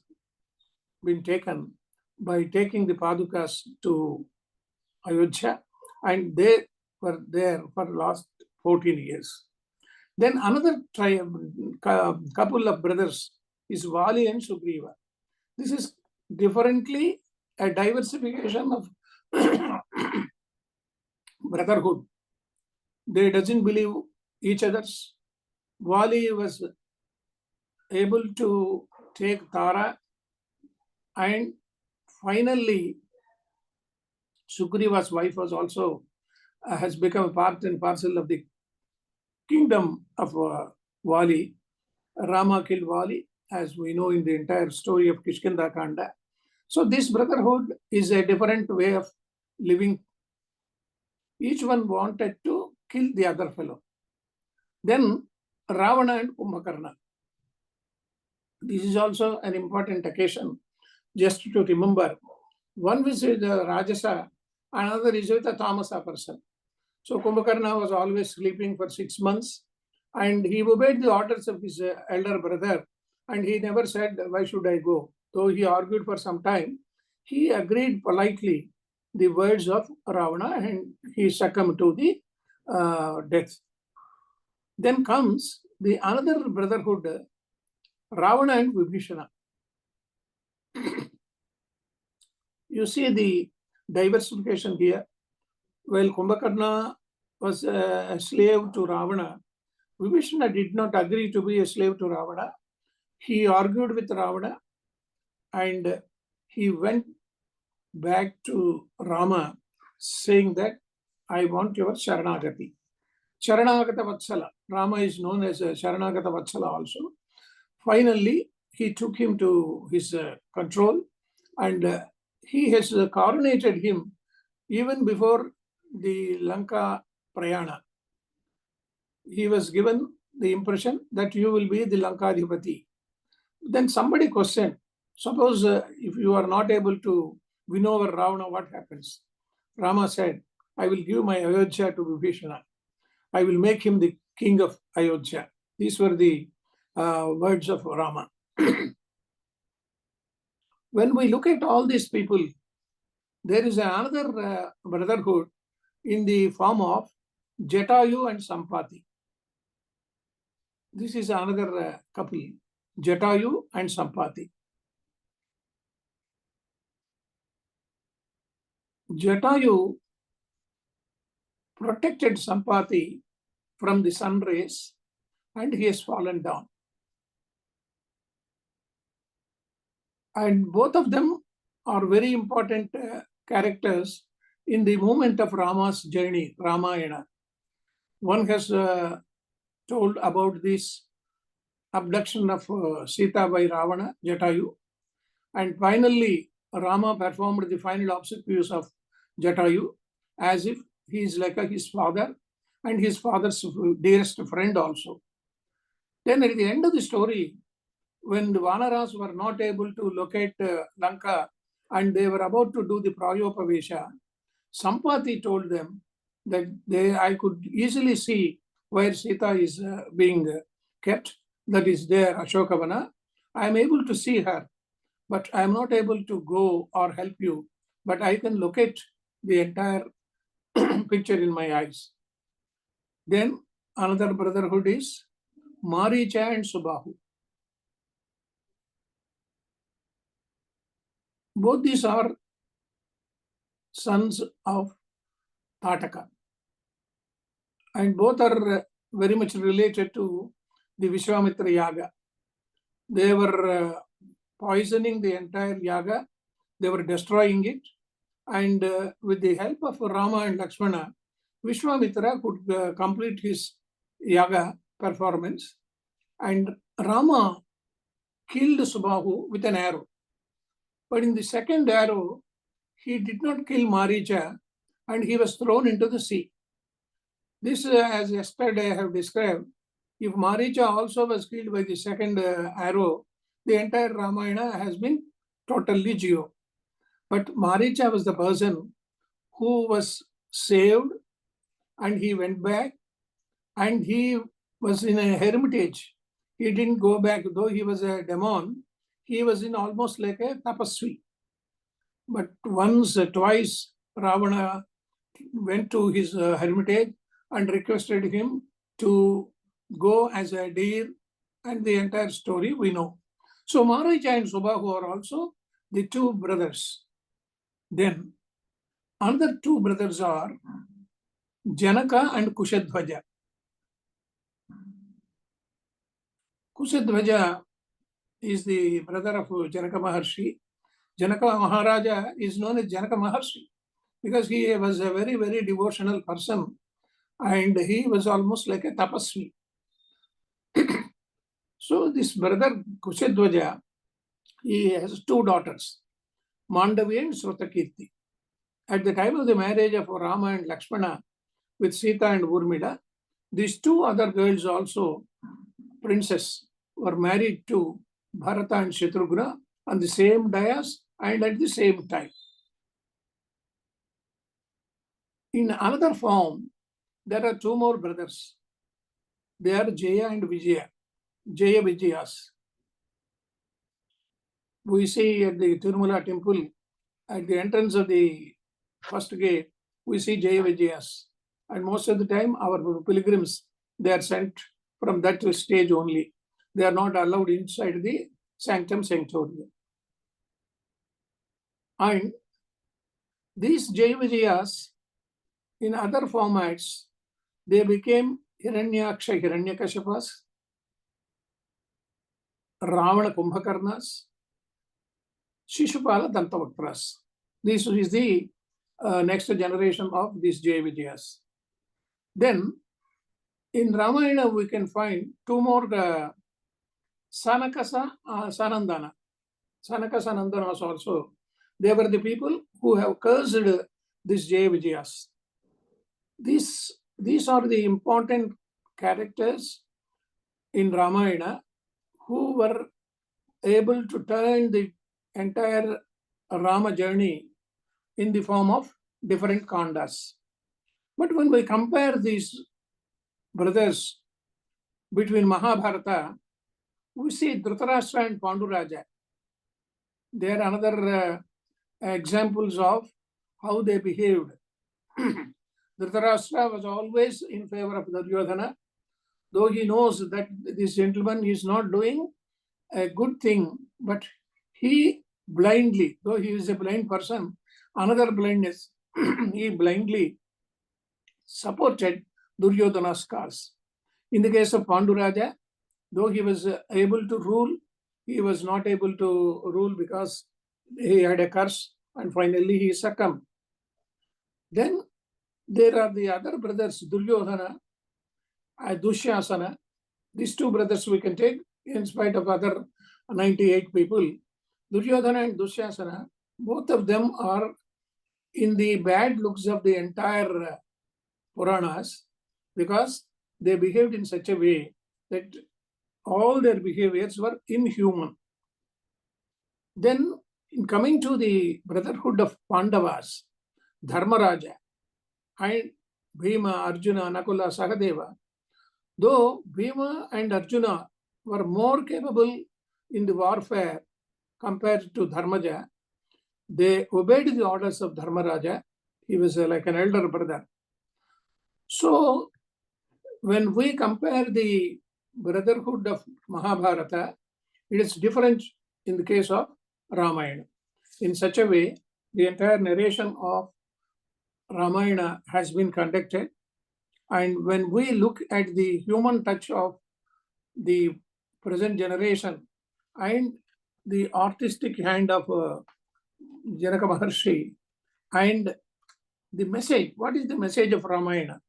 [SPEAKER 4] been taken by taking the Padukas to Ayodhya, and they were there for the last 14 years. Then another couple of brothers is Vali and Sugriva. This is differently a diversification of brotherhood. They doesn't believe each other's. Vali was able to take Tara, and finally Sugriva's wife was also has become a part and parcel of the kingdom of Vali. Rama killed Vali, as we know in the entire story of Kishkinda Kanda. So this brotherhood is a different way of living. Each one wanted to kill the other fellow. Then Ravana and Kumbhakarna. This is also an important occasion just to remember. One is with the Rajasa, another is with the Tamasa person. So Kumbhakarna was always sleeping for 6 months, and he obeyed the orders of his elder brother, and he never said, why should I go? Though he argued for some time, he agreed politely the words of Ravana, and he succumbed to the death. Then comes the another brotherhood, Ravana and Vibhishana. You see the diversification here. While Kumbhakarna was a slave to Ravana, Vibhishana did not agree to be a slave to Ravana. He argued with Ravana and he went back to Rama saying that I want your Sharanagati. Sharanagata Vatsala. Rama is known as Sharanagata Vatsala also. Finally, he took him to his control, and he has coronated him even before the Lanka Prayana. He was given the impression that you will be the Lankadhipati. Then somebody questioned, suppose if you are not able to win over Ravana, what happens? Rama said, I will give my Ayodhya to Vibhishana. I will make him the king of Ayodhya. These were the words of Rama. When we look at all these people, there is another brotherhood in the form of Jatayu and Sampati. This is another couple, Jatayu and Sampati. Jatayu protected Sampati from the sun rays, and he has fallen down. And both of them are very important characters in the movement of Rama's journey, Ramayana. One has told about this abduction of Sita by Ravana, Jatayu. And finally, Rama performed the final obsequies of Jatayu as if he is like his father and his father's dearest friend also. Then at the end of the story, when the Vanaras were not able to locate Lanka and they were about to do the Prayopavesha, Sampati told them that I could easily see where Sita is being kept, that is there, Ashokavana. I am able to see her, but I am not able to go or help you, but I can locate the entire picture in my eyes. Then another brotherhood is Maricha and Subahu. Both these are sons of Tataka, and both are very much related to the Vishwamitra Yaga. They were poisoning the entire Yaga, they were destroying it, and with the help of Rama and Lakshmana, Vishwamitra could complete his Yaga performance, and Rama killed Subahu with an arrow. But in the second arrow, he did not kill Maricha, and he was thrown into the sea. This, as yesterday I have described, if Maricha also was killed by the second arrow, the entire Ramayana has been totally zero. But Maricha was the person who was saved, and he went back, and he was in a hermitage. He didn't go back, though he was a demon. He was in almost like a tapasvi. But once, twice, Ravana went to his hermitage and requested him to go as a deer, and the entire story we know. So Maricha and Subahu are also the two brothers. Then another two brothers are Janaka and Kushadhvaja. Kushadhvaja is the brother of Janaka Maharshi. Janaka Maharaja is known as Janaka Maharshi because he was a very, very devotional person, and he was almost like a tapasvi. So this brother Kushadhvaja, he has two daughters, Mandavi and Srutakirti. at the time of the marriage of Rama and Lakshmana with Sita and Urmila, these two other girls also, princess, were married to Bharata and Shatrughna on the same dais and at the same time. In another form, there are two more brothers. They are Jaya and Vijaya, Jaya Vijayas. We see at the Tirumala temple, at the entrance of the first gate, we see Jaya Vijayas. And most of the time, our pilgrims, they are sent from that stage only. They are not allowed inside the sanctum sanctorium. And these Jaya Vijayas, in other formats, they became Hiranyaksha Hiranyakashipas, Ravana Kumbhakarnas, Shishupala Dantavaktras. This is the next generation of these Jaya Vijayas. Then, in Ramayana, we can find two more Sanakasa Sanandana. Sanaka Sanandana also. They were the people who have cursed these Jaya Vijayas. These are the important characters in Ramayana who were able to turn the entire Rama journey in the form of different kandas. But when we compare these brothers between Mahabharata, we see Dhritarashtra and Panduraja. They are another examples of how they behaved. Dhritarashtra was always in favor of Duryodhana, though he knows that this gentleman is not doing a good thing, but he blindly, though he is a blind person, another blindness, he blindly supported Duryodhana's cause. In the case of Panduraja, though he was able to rule, he was not able to rule because he had a curse and finally he succumbed. Then there are the other brothers, Duryodhana and Dushyasana. These two brothers we can take in spite of other 98 people. Duryodhana and Dushyasana, both of them are in the bad looks of the entire Puranas because they behaved in such a way that all their behaviors were inhuman. Then, in coming to the brotherhood of Pandavas, Dharmaraja and Bhima, Arjuna, Nakula, Sahadeva, though Bhima and Arjuna were more capable in the warfare compared to Dharmaja, they obeyed the orders of Dharmaraja. He was like an elder brother. So, when we compare the brotherhood of Mahabharata, it is different in the case of Ramayana. In such a way, the entire narration of Ramayana has been conducted. And when we look at the human touch of the present generation and the artistic hand of Janaka Maharshi and the message, what is the message of Ramayana?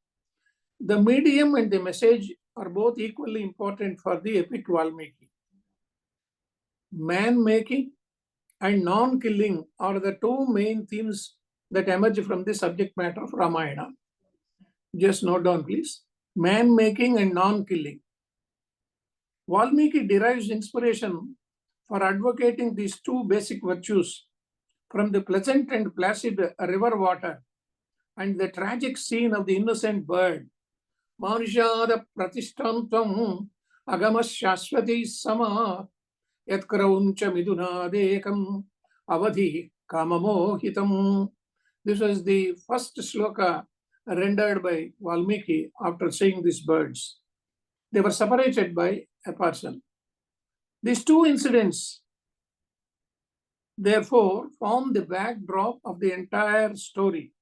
[SPEAKER 4] The medium and the message are both equally important for the epic Valmiki. Man-making and non-killing are the two main themes that emerge from the subject matter of Ramayana. Just note down, please. Man-making and non-killing. Valmiki derives inspiration for advocating these two basic virtues from the pleasant and placid river water and the tragic scene of the innocent bird. Manishada pratishtantam agamas shashvati sama yatkrauncha midunadekam avadhi kamamohitam. This was the first sloka rendered by Valmiki after seeing these birds. They were separated by a person. These two incidents, therefore, form the backdrop of the entire story.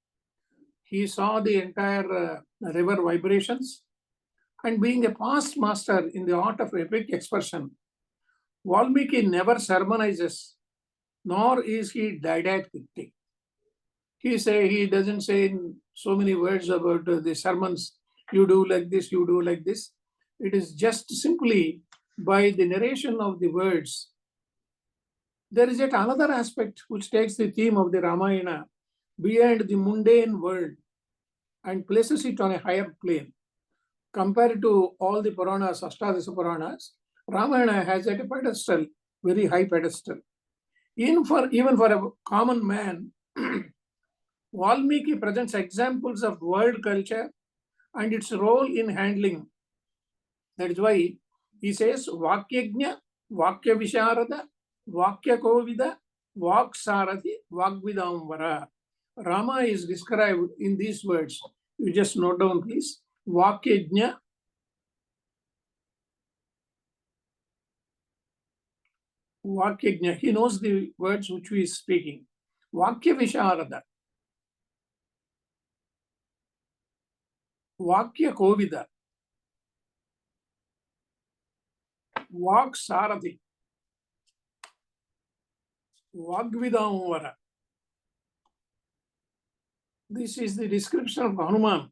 [SPEAKER 4] He saw the entire river vibrations, and being a past master in the art of epic expression, Valmiki never sermonizes, nor is he didactic. He doesn't say in so many words about the sermons, you do like this, you do like this. It is just simply by the narration of the words. There is yet another aspect which takes the theme of the Ramayana beyond the mundane world and places it on a higher plane. Compared to all the Puranas, Ashtadasha Puranas, Ramayana has at a pedestal, very high pedestal. Even for a common man, Valmiki presents examples of world culture and its role in handling. That is why he says Vakyajna, Vakya Visharada, Vakya Kovida, Vak Sarathi, Vagvidamvara. Rama is described in these words. You just note down, please. Vakyajna, Vakyajna. He knows the words which he is speaking. Vakya Visharada, Vakya Kovida, Vak Sarathi, Vagvidamvara. This is the description of Hanuman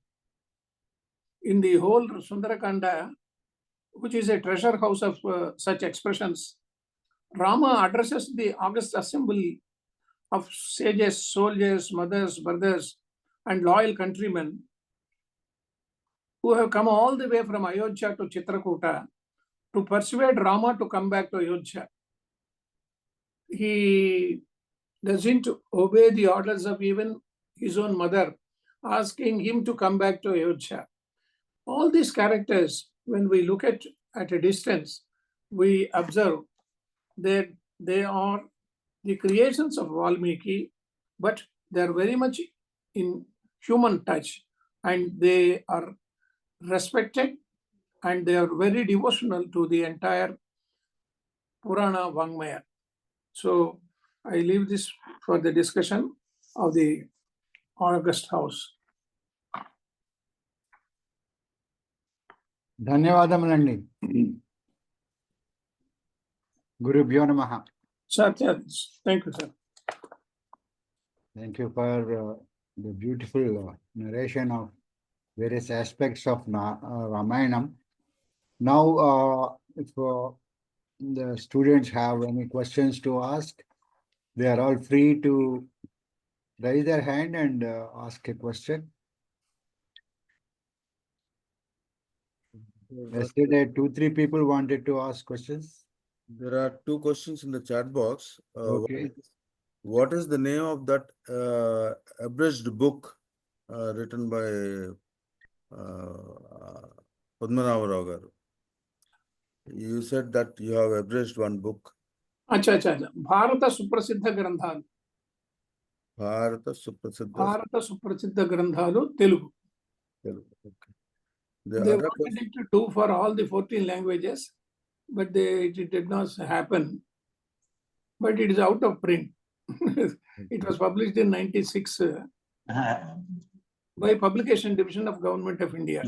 [SPEAKER 4] in the whole Sundarakanda, which is a treasure house of such expressions. Rama addresses the august assembly of sages, soldiers, mothers, brothers, and loyal countrymen who have come all the way from Ayodhya to Chitrakuta to persuade Rama to come back to Ayodhya. He doesn't obey the orders of even his own mother, asking him to come back to Ayodhya. All these characters, when we look at a distance, we observe that they are the creations of Valmiki, but they are very much in human touch, and they are respected, and they are very devotional to the entire Purana Vangmaya. So I leave this for the discussion of the August House.
[SPEAKER 1] ధన్యవాదములండి. గురుభ్యో నమః.
[SPEAKER 4] Sir, thank you, sir.
[SPEAKER 1] Thank you for the beautiful narration of various aspects of Ramayanam. Now, if the students have any questions to ask, they are all free to raise their hand and ask a question. Yesterday, 2-3 people wanted to ask questions.
[SPEAKER 2] There are two questions in the chat box.
[SPEAKER 1] Okay.
[SPEAKER 2] What is the name of that abridged book written by Padmanabha garu? You said that you have abridged one book.
[SPEAKER 4] Acha. Bharata Suprasiddha Grandhalu.
[SPEAKER 2] Bharata
[SPEAKER 4] Suprasiddha Grandhalu, Telugu.
[SPEAKER 2] Okay.
[SPEAKER 4] They wanted it to do for all the 14 languages, but it did not happen. But it is out of print. It was published in 96 by Publication Division of Government of India.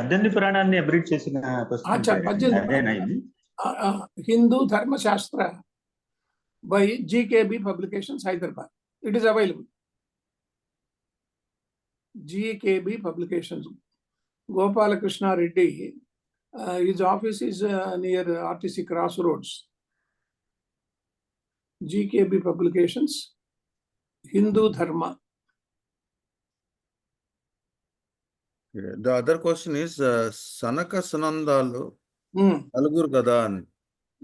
[SPEAKER 5] 18 పురాణాన్ని అబ్రీడ్ చేసిన
[SPEAKER 4] Hindu Dharma Shastra by GKB Publications, Hyderabad. It is available. GKB Publications. Gopala Krishna Reddy, his office is near RTC Crossroads. GKB Publications, Hindu Dharma.
[SPEAKER 2] The other question is Sanaka Sanandalu Algur Gadan.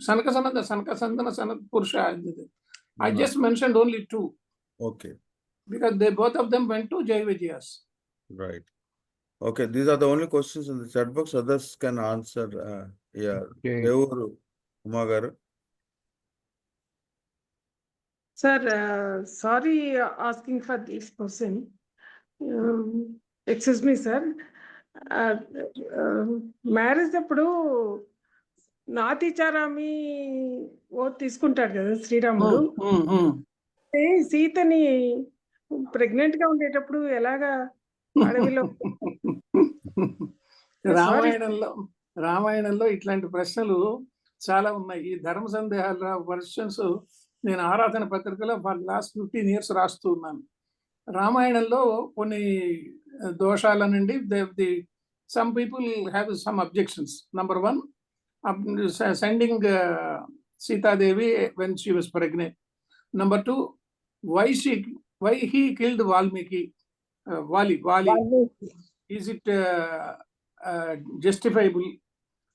[SPEAKER 4] Sanaka Sandana, Sanak Purusha. I just mentioned only two.
[SPEAKER 2] Okay.
[SPEAKER 4] Because both of them went to Jai Vijayas.
[SPEAKER 2] Right. Okay, these are the only questions in the chat box. Others can answer.
[SPEAKER 1] Okay.
[SPEAKER 2] Umagaru.
[SPEAKER 6] Sir, sorry asking for this question. Excuse me, sir. Marriage appudu నాతిచారామి తీసుకుంటాడు కదా శ్రీరాముడు. సీతని pregnant గా ఉండేటప్పుడు ఎలాగా అడవిలో
[SPEAKER 4] రామాయణంలో ఇట్లాంటి ప్రశ్నలు చాలా ఉన్నాయి. ఈ ధర్మ సందేహాల వర్షన్స్ నేను ఆరాధన పత్రికలో ఫర్ లాస్ట్ 15 years రాస్తూ ఉన్నాను. రామాయణంలో కొన్ని దోషాలనండి, some people have some objections. Number 1, sending Sita Devi when she was pregnant. Number 2, why he killed Valmiki, Vali. Is it justifiable?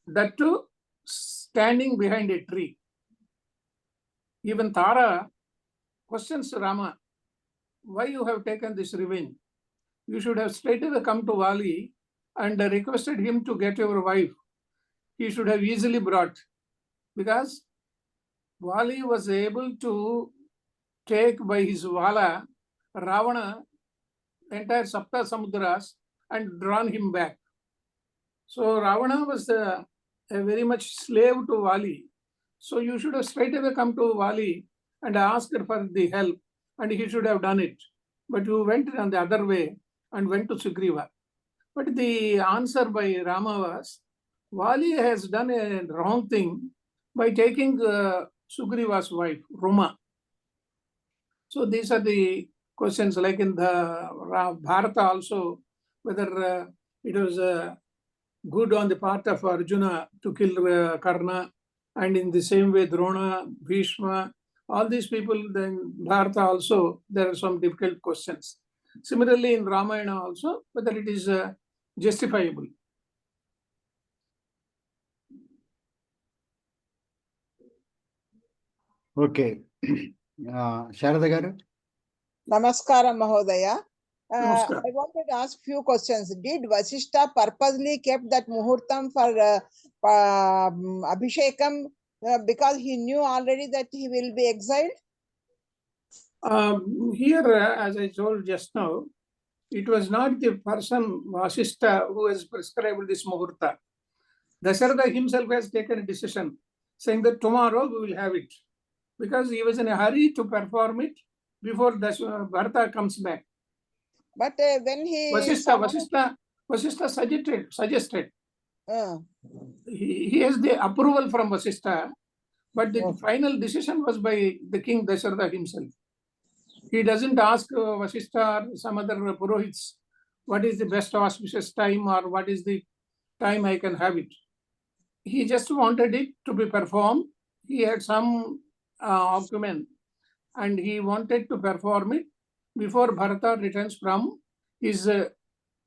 [SPEAKER 4] That too, standing behind a tree. Even Tara questions Rama, why you have taken this revenge? You should have straightaway come to Vali and requested him to get your wife. He should have easily brought, because Vali was able to take by his Vala Ravana entire Sapta Samudras and drawn him back. So Ravana was a very much slave to Vali. So you should have straight away come to Vali and asked for the help, and he should have done it. But you went on the other way and went to Sugriva. But the answer by Rama was, Vali has done a wrong thing by taking Sugriva's wife, Ruma. So these are the questions, like in the Bharata also, whether it was good on the part of Arjuna to kill Karna, and in the same way Drona, Bhishma, all these people, then Bharata also, there are some difficult questions. Similarly in Ramayana also, whether it is justifiable.
[SPEAKER 1] Okay. Sharada garu?
[SPEAKER 7] Namaskaram, Mahodaya.
[SPEAKER 4] Namaskar.
[SPEAKER 7] I wanted to ask few questions. Did Vasishtha purposely kept that muhurtam for Abhishekam because he knew already that he will be exiled?
[SPEAKER 4] Here, as I told just now, it was not the person Vasishtha who has prescribed this muhurta. Dasharatha himself has taken a decision saying that tomorrow we will have it, because he was in a hurry to perform it before Bharata comes back.
[SPEAKER 7] But when he
[SPEAKER 4] Vasishtha suggested. He has the approval from Vasishtha, but the final decision was by the king Dasharatha himself. He doesn't ask Vasishtha or some other Purohits, what is the best auspicious time or what is the time I can have it. He just wanted it to be performed. He had some acumen and he wanted to perform it before Bharata returns from his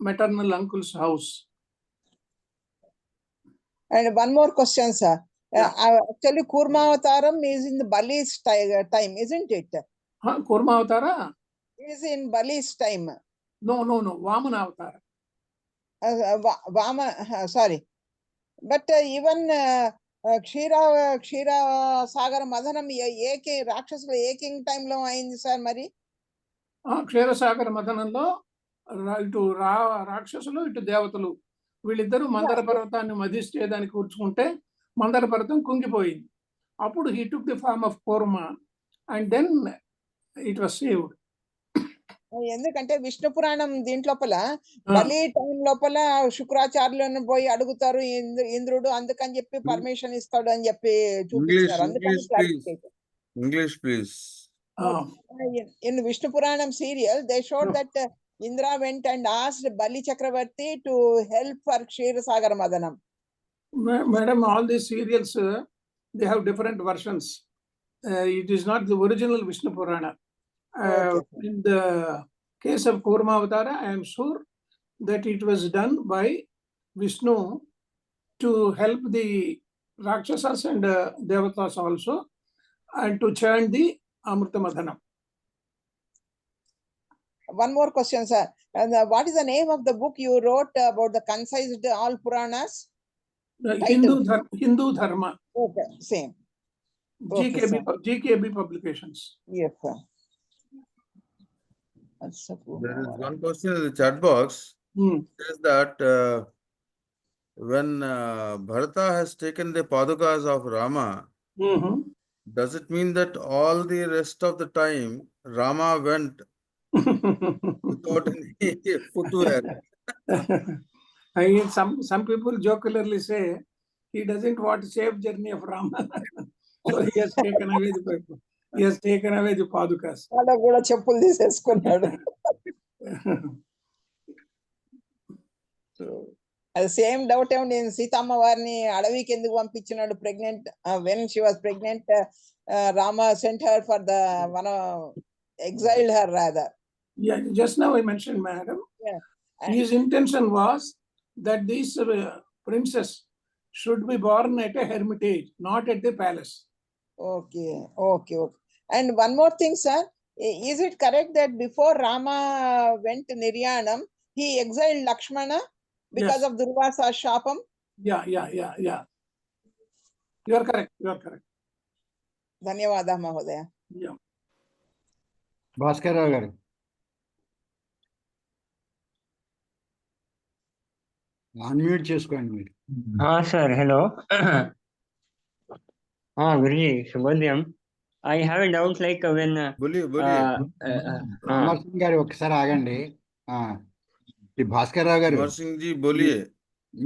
[SPEAKER 4] maternal uncle's house.
[SPEAKER 7] And one more question, sir. Actually, Kurma Avataram is in the Bali's time, isn't it?
[SPEAKER 4] Kurma Avatara?
[SPEAKER 7] Is in Bali's time.
[SPEAKER 4] No. Vamana
[SPEAKER 7] Avatara. Sorry. But even Kshira Sagar Madhanam Rakshasula A king time లో అయింది sir మరి?
[SPEAKER 4] క్షీరసాగర మథనంలో ఇటు రాక్షసులు ఇటు దేవతలు వీళ్ళిద్దరూ మందర పర్వతాన్ని మధిష్ఠేదానికి కూర్చుకుంటే మందర పర్వతం కుంగిపోయింది. అప్పుడు he took the form of Kurma and then it was saved.
[SPEAKER 7] ఎందుకంటే విష్ణు పురాణం దీంట్లోపల బలి టైం లోపల శుక్రాచార్యులను పోయి అడుగుతారు ఇంద్రుడు, అందుకని చెప్పి పర్మిషన్ ఇస్తాడు అని చెప్పి చూపిస్తారు.
[SPEAKER 2] English please.
[SPEAKER 7] In Vishnu Puranam serial, they showed that Indra went and asked Bali Chakravarti to help for Kshira Sagar Madhanam.
[SPEAKER 4] Madam, all these serials, they have different versions. It is not the original Vishnu Purana. In the case of Kurma Avatara, I am sure that it was done by Vishnu to help the Rakshasas and Devatas also, and to churn the Amrita Madhanam.
[SPEAKER 7] One more question, sir. And what is the name of the book you wrote about the concised all Puranas?
[SPEAKER 4] Hindu Dharma.
[SPEAKER 7] Okay, same.
[SPEAKER 4] GKB Publications.
[SPEAKER 7] Yes, sir.
[SPEAKER 2] There is one question in the chat box. Says that when Bharata has taken the Padukas of Rama, does it mean that all the rest of the time Rama went without any footwear?
[SPEAKER 4] Some people jocularly say he doesn't want to save journey of Rama. So he has taken away the paper. He has taken away the Padukas.
[SPEAKER 7] The same doubt in Sitama Varni Adaviki enduku pampinchinadu pregnant. When she was pregnant, Rama sent her for the exiled her rather.
[SPEAKER 4] Yeah, just now I mentioned, madam.
[SPEAKER 7] Yeah.
[SPEAKER 4] His intention was that this princess should be born at a hermitage, not at the palace.
[SPEAKER 7] Okay. And one more thing, sir. Is it correct that before Rama went to Niryanam, he exiled Lakshmana because
[SPEAKER 4] Yes.
[SPEAKER 7] of Durvasa Shapam?
[SPEAKER 4] Yeah. You are correct.
[SPEAKER 7] Dhanyavada, Mahodaya.
[SPEAKER 4] Yeah.
[SPEAKER 1] Bhaskar Rao గారు unmute చేసుకోండి మీరు.
[SPEAKER 8] हाँ sir hello हाँ गुरुजी शुभोदयम I have a doubt like when
[SPEAKER 2] बोलिए
[SPEAKER 1] అమర్ సింగ్ గారు ఒకసారి ఆగండి. ఈ భాస్కర్ రావు గారు
[SPEAKER 2] अमर सिंह जी बोलिए.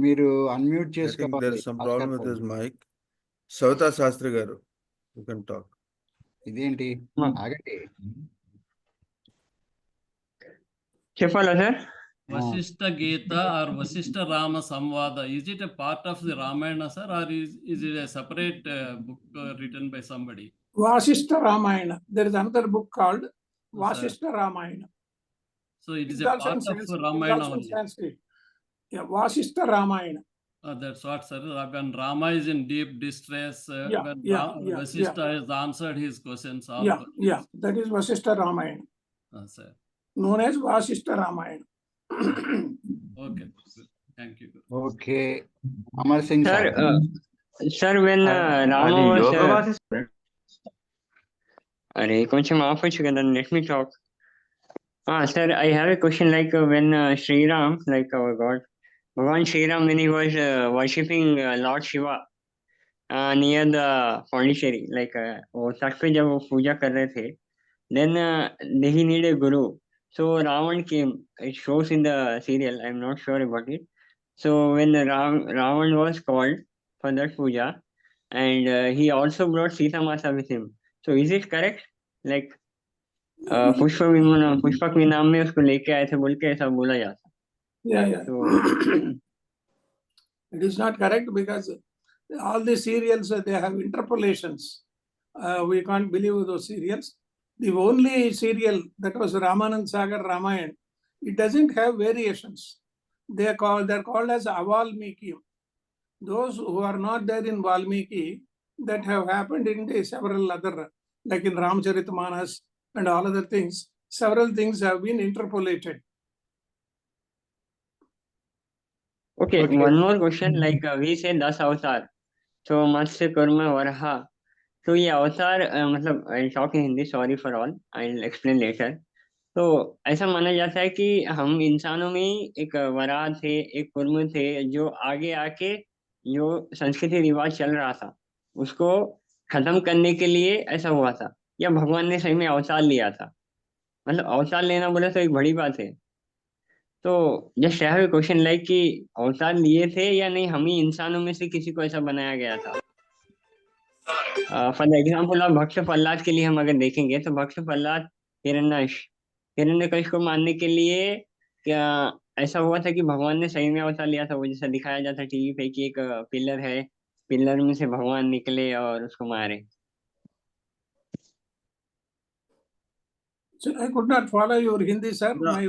[SPEAKER 1] మీరు అన్మ్యూట్
[SPEAKER 2] I think there
[SPEAKER 1] చేసుకోవాలి.
[SPEAKER 2] is some problem with his mic. Savita Shastri garu, you can talk.
[SPEAKER 1] ఇదేంటి ఆగండి.
[SPEAKER 8] చెప్పాలా sir
[SPEAKER 9] Vasishta Gita or Vasishta Rama Samvada, is it a part of the Ramayana, sir, or is it a separate book written by somebody?
[SPEAKER 4] Vasishta Ramayana. There is another book called Vasishta Ramayana.
[SPEAKER 9] So it is a part of Ramayana only.
[SPEAKER 4] Sanskrit. Yeah, Vasishta Ramayana.
[SPEAKER 9] That's what, sir. When Rama is in deep distress, when Vasishta has answered his questions.
[SPEAKER 4] Yeah. That is Vasishta Ramayana.
[SPEAKER 9] Sir.
[SPEAKER 4] Known as Vasishta Ramayana.
[SPEAKER 9] Okay. Thank you.
[SPEAKER 1] Okay Amar Singh
[SPEAKER 8] sir
[SPEAKER 1] sir.
[SPEAKER 8] sir when Rama was अरे కొంచెం ఆపొచ్చు కదా let me talk. Sir, I have a question like when Sri Ram, like our God, Bhagavan Sri Ram, when he was worshipping Lord Shiva near the Pondicherry, like वो तट पे जब वो पूजा कर रहे थे, then he need a guru. So Ravan came. It shows in the serial. I'm not sure about it. So when Ravan was called for that puja, and he also brought Sita Mata with him. So is it correct? Like Pushpak विनाम में उसको लेके आए थे बोल के ऐसा बोला जाता.
[SPEAKER 4] Yeah.
[SPEAKER 8] So
[SPEAKER 4] it is not correct because all the serials they have interpolations. We can't believe those serials. The only serial that was Ramanand Sagar Ramayana, it doesn't have variations. They're called as Avalmiki. Those who are not there in Valmiki, that have happened in the several other, like in Ramcharitmanas and all other things, several things have been interpolated.
[SPEAKER 8] okay, one more question, like we say 10 अवतार, so मत्स्य कर्म वराह, तो ये अवतार मतलब I'll talk in Hindi, sorry for all, I'll explain later. तो ऐसा माना जाता है कि हम इंसानों में एक वराह थे, एक कुर्म थे, जो आगे आके जो संस्कृति रिवाज चल रहा था उसको खत्म करने के लिए ऐसा हुआ था, या भगवान ने सही में अवतार लिया था. मतलब अवतार लेना बोले तो एक बड़ी बात है. तो just have a question like कि अवतार लिए थे या नहीं, हम ही इंसानों में से किसी को ऐसा बनाया गया था. फॉर एग्जाम्पल आप भक्त प्रहलाद के लिए हम अगर देखेंगे तो भक्त प्रहलाद हिरण्यकश को मारने के लिए क्या ऐसा हुआ था कि भगवान ने सही में अवतार लिया था? वो जैसा दिखाया जाता टीवी पे कि एक पिलर है, पिलर में से भगवान निकले और उसको मारे.
[SPEAKER 4] So I could not follow your Hindi, sir.
[SPEAKER 2] No.
[SPEAKER 4] My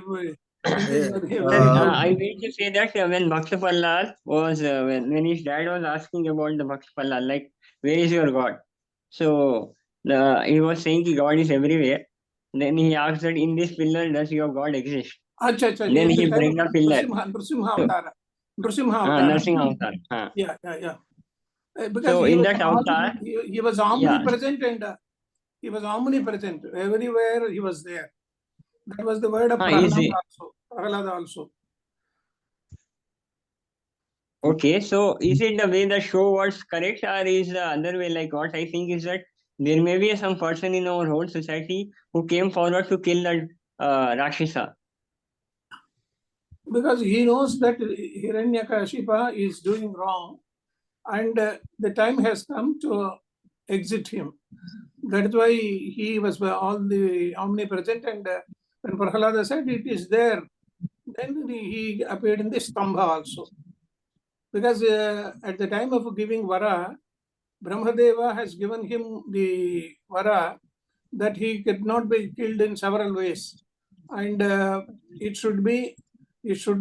[SPEAKER 4] Hindi is very
[SPEAKER 8] I mean to say that when Bhakta Prahlad was when his dad was asking about the Bhakta Prahlad, like where is your God? So he was saying that God is everywhere. Then he asked that in this pillar does your God exist?
[SPEAKER 4] Acha.
[SPEAKER 8] Then he brings the pillar.
[SPEAKER 4] Nrsimha
[SPEAKER 8] Avatar.
[SPEAKER 4] Yeah. Because
[SPEAKER 8] So in that avatar,
[SPEAKER 4] he was omnipresent and he was omnipresent. Everywhere he was there. That was the word of Prahlad also.
[SPEAKER 8] okay, so is it the way the show was correct, or is the other way? Like what I think is that there may be some person in our whole society who came forward to kill that Rakshasa.
[SPEAKER 4] Because he knows that Hiranyakashipa is doing wrong and the time has come to exit him. That is why he was all the omnipresent, and when Prahlada said it is there, then he appeared in the Stambha also. Because at the time of giving Vara, Brahmadeva has given him the Vara that he could not be killed in several ways, and it should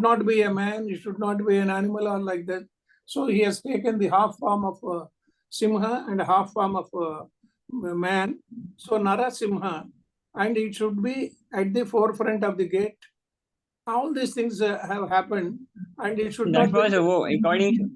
[SPEAKER 4] not be a man, it should not be an animal or like that. So he has taken the half form of Simha and half form of man. So Nara Simha, and it should be at the forefront of the gate. All these things have happened, and it should
[SPEAKER 8] That
[SPEAKER 4] not
[SPEAKER 8] was
[SPEAKER 4] be.
[SPEAKER 8] according to,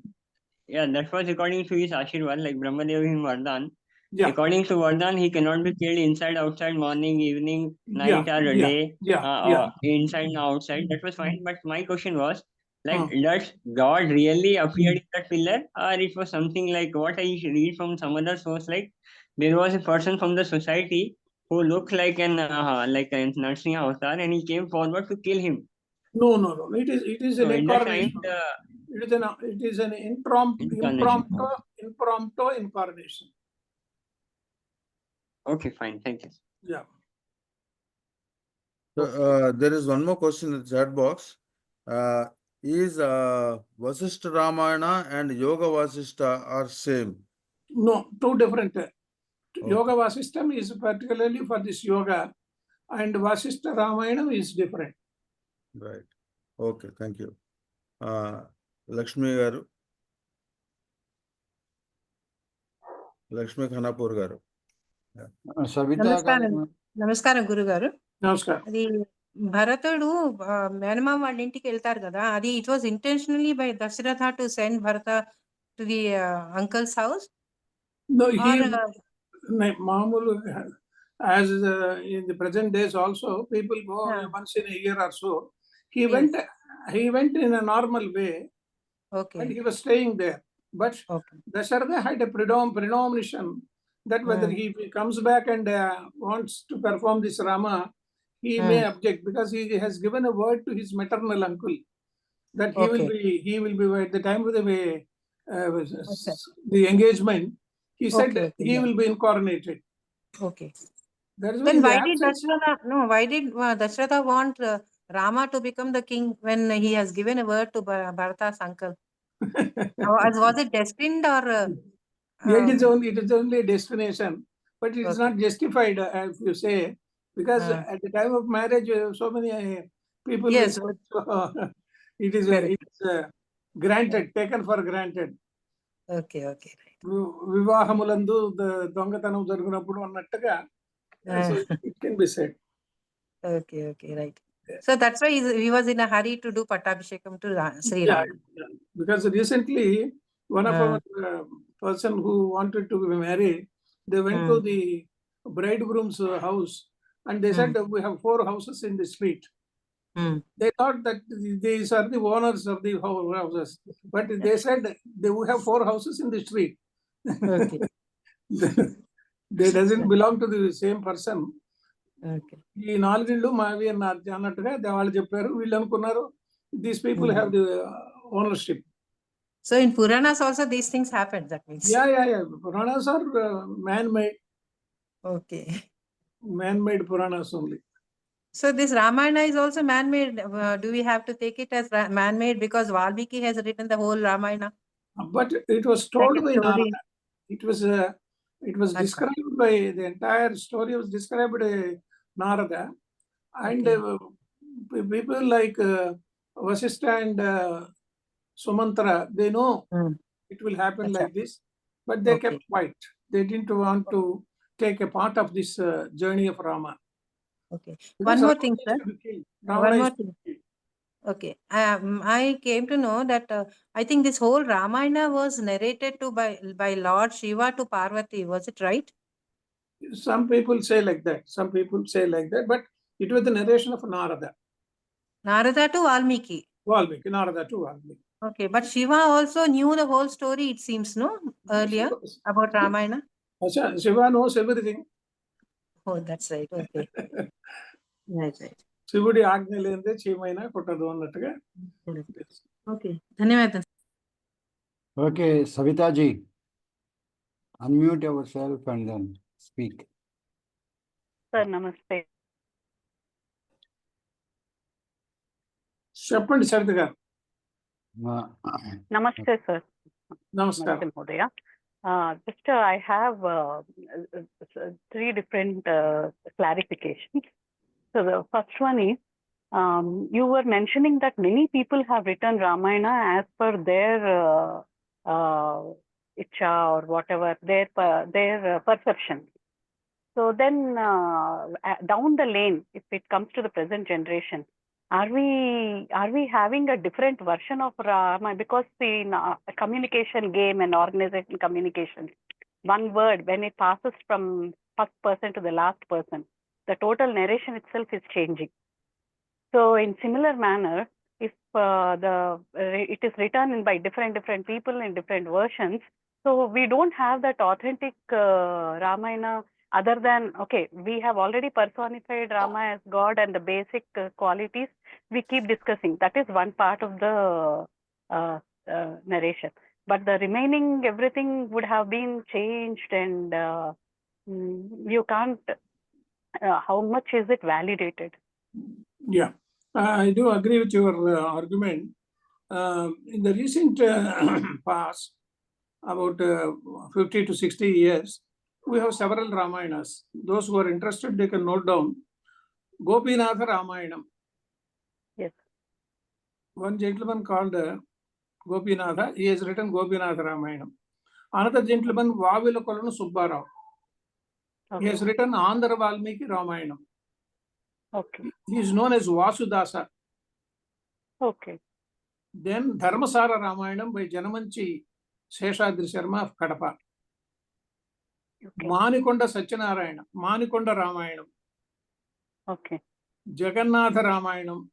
[SPEAKER 8] yeah, that was according to his Ashirwad, like Brahmadev in Vardhan.
[SPEAKER 4] Yeah.
[SPEAKER 8] According to Vardhan, he cannot be killed inside, outside, morning, evening, night, or day, or inside and outside. That was fine. But my question was, like, does God really appeared in that pillar, or it was something like what I read from some other source, like there was a person from the society who looked like an Narsinga avatar, and he came forward to kill him.
[SPEAKER 4] No. It is an
[SPEAKER 8] So in that
[SPEAKER 4] incarnation.
[SPEAKER 8] time,
[SPEAKER 4] It is an impromptu incarnation.
[SPEAKER 8] Okay, fine. Thank you.
[SPEAKER 4] Yeah.
[SPEAKER 2] So, there is one more question in the chat box. Is Vasishtha Ramayana and Yoga Vasishtha are same?
[SPEAKER 4] No, two different. Yoga Vasistham is particularly for this yoga, and Vasishtha Ramayana is different.
[SPEAKER 2] Right. Okay, thank you. Lakshmi garu. Lakshmi Khanapur garu.
[SPEAKER 1] Savita
[SPEAKER 6] నమస్కారం గురుగారు.
[SPEAKER 4] నమస్కారం.
[SPEAKER 6] అది భరతుడు మేనమామ వాళ్ళ ఇంటికి వెళ్తారు కదా, అది it was intentionally by Dasharatha to send Bharata to the uncle's house.
[SPEAKER 4] No, మామూలు as in the present days also, people go once in a year or so. He went in a normal way, and he was staying there. But Dasharatha had a premonition that whether he comes back and wants to perform this Rama, he may object, because he has given a word to his maternal uncle that he will be at the time of the engagement. He said he will be incarnated.
[SPEAKER 6] Okay.
[SPEAKER 4] That is
[SPEAKER 6] Then
[SPEAKER 4] why
[SPEAKER 6] why did Dasharatha want Rama to become the king when he has given a word to Bharata's uncle? Was it destined, or
[SPEAKER 4] it is only a destination, but it is not justified, as you say, because at the time of marriage, so many people.
[SPEAKER 6] Yes.
[SPEAKER 4] It is granted, taken for granted.
[SPEAKER 6] Okay.
[SPEAKER 4] వివాహములందు దొంగతనం జరిగినప్పుడు అన్నట్టుగా, so it can be said.
[SPEAKER 6] Okay, right. So that's why he was in a hurry to do Pattabhishekam to Sri Ram.
[SPEAKER 4] Yeah. Because recently, one of our person who wanted to be married, they went to the bridegroom's house, and they said that we have 4 houses in the street. They thought that these are the owners of the houses, but they said they will have 4 houses in the street.
[SPEAKER 6] Okay.
[SPEAKER 4] They doesn't belong to the same person.
[SPEAKER 6] Okay.
[SPEAKER 4] ఈ 4 ఇళ్ళు మావి అన్నట్టుగా వాళ్ళు చెప్పారు. వీళ్ళు అనుకున్నారు these people have the ownership.
[SPEAKER 6] So in Puranas also these things happen, that means.
[SPEAKER 4] Yeah. Puranas are man-made.
[SPEAKER 6] Okay.
[SPEAKER 4] Man-made Puranas only.
[SPEAKER 6] So this Ramayana is also man-made. Do we have to take it as man-made because Valmiki has written the whole Ramayana?
[SPEAKER 4] But it was told by Narada. It was described by, the entire story was described by Narada, and people like Vasishtha and Sumantra, they know it will happen like this, but they kept quiet. They didn't want to take a part of this journey of Rama.
[SPEAKER 6] Okay. One more thing, sir. One more thing. Okay. I came to know that I think this whole Ramayana was narrated by Lord Shiva to Parvati. Was it right?
[SPEAKER 4] Some people say like that. But it was the narration of Narada.
[SPEAKER 6] Narada to Valmiki.
[SPEAKER 4] Narada to Valmiki.
[SPEAKER 6] Okay, but Shiva also knew the whole story, it seems, no? Earlier, about Ramayana.
[SPEAKER 4] Shiva knows everything.
[SPEAKER 6] Oh, that's right. Okay. Right.
[SPEAKER 4] శివుడి ఆజ్ఞ లేనిదే చీమైనా కొట్టదు అన్నట్టుగా.
[SPEAKER 6] Okay. ధన్యవాదాలు.
[SPEAKER 1] Okay, Savita ji, unmute yourself and then speak.
[SPEAKER 10] Sir, namaste.
[SPEAKER 4] చెప్పండి సరిత గారు.
[SPEAKER 10] Namaste, sir.
[SPEAKER 4] నమస్కారం.
[SPEAKER 10] Mhodaya. Just I have three different clarifications. So the first one is, you were mentioning that many people have written Ramayana as per their icha or whatever, their perception. So then down the lane, if it comes to the present generation, are we having a different version of Rama? Because in communication game and organization communication, one word, when it passes from first person to the last person, the total narration itself is changing. So in similar manner, if it is written by different people in different versions, so we don't have that authentic Ramayana. Other than, okay, we have already personified Rama as God and the basic qualities we keep discussing. That is one part of the narration. But the remaining everything would have been changed, and you can't. How much is it validated?
[SPEAKER 4] Yeah, I do agree with your argument. In the recent past, about 50 to 60 years, we have several Ramayanas. Those who are interested, they can note down Gopinatha Ramayanam.
[SPEAKER 10] Yes.
[SPEAKER 4] One gentleman called Gopinatha, he has written Gopinatha Ramayanam. Another gentleman, Vavilakolanu Subbarao, he has written Andhra Valmiki Ramayanam.
[SPEAKER 10] Okay.
[SPEAKER 4] He is known as Vasudasa.
[SPEAKER 10] Okay.
[SPEAKER 4] Then Dharmasara Ramayanam by Janamanchi Seshadri Sharma of Kadapa. Okay. Manikonda Satyanarayana, Manikonda Ramayanam.
[SPEAKER 10] Okay.
[SPEAKER 4] Jagannatha Ramayanam.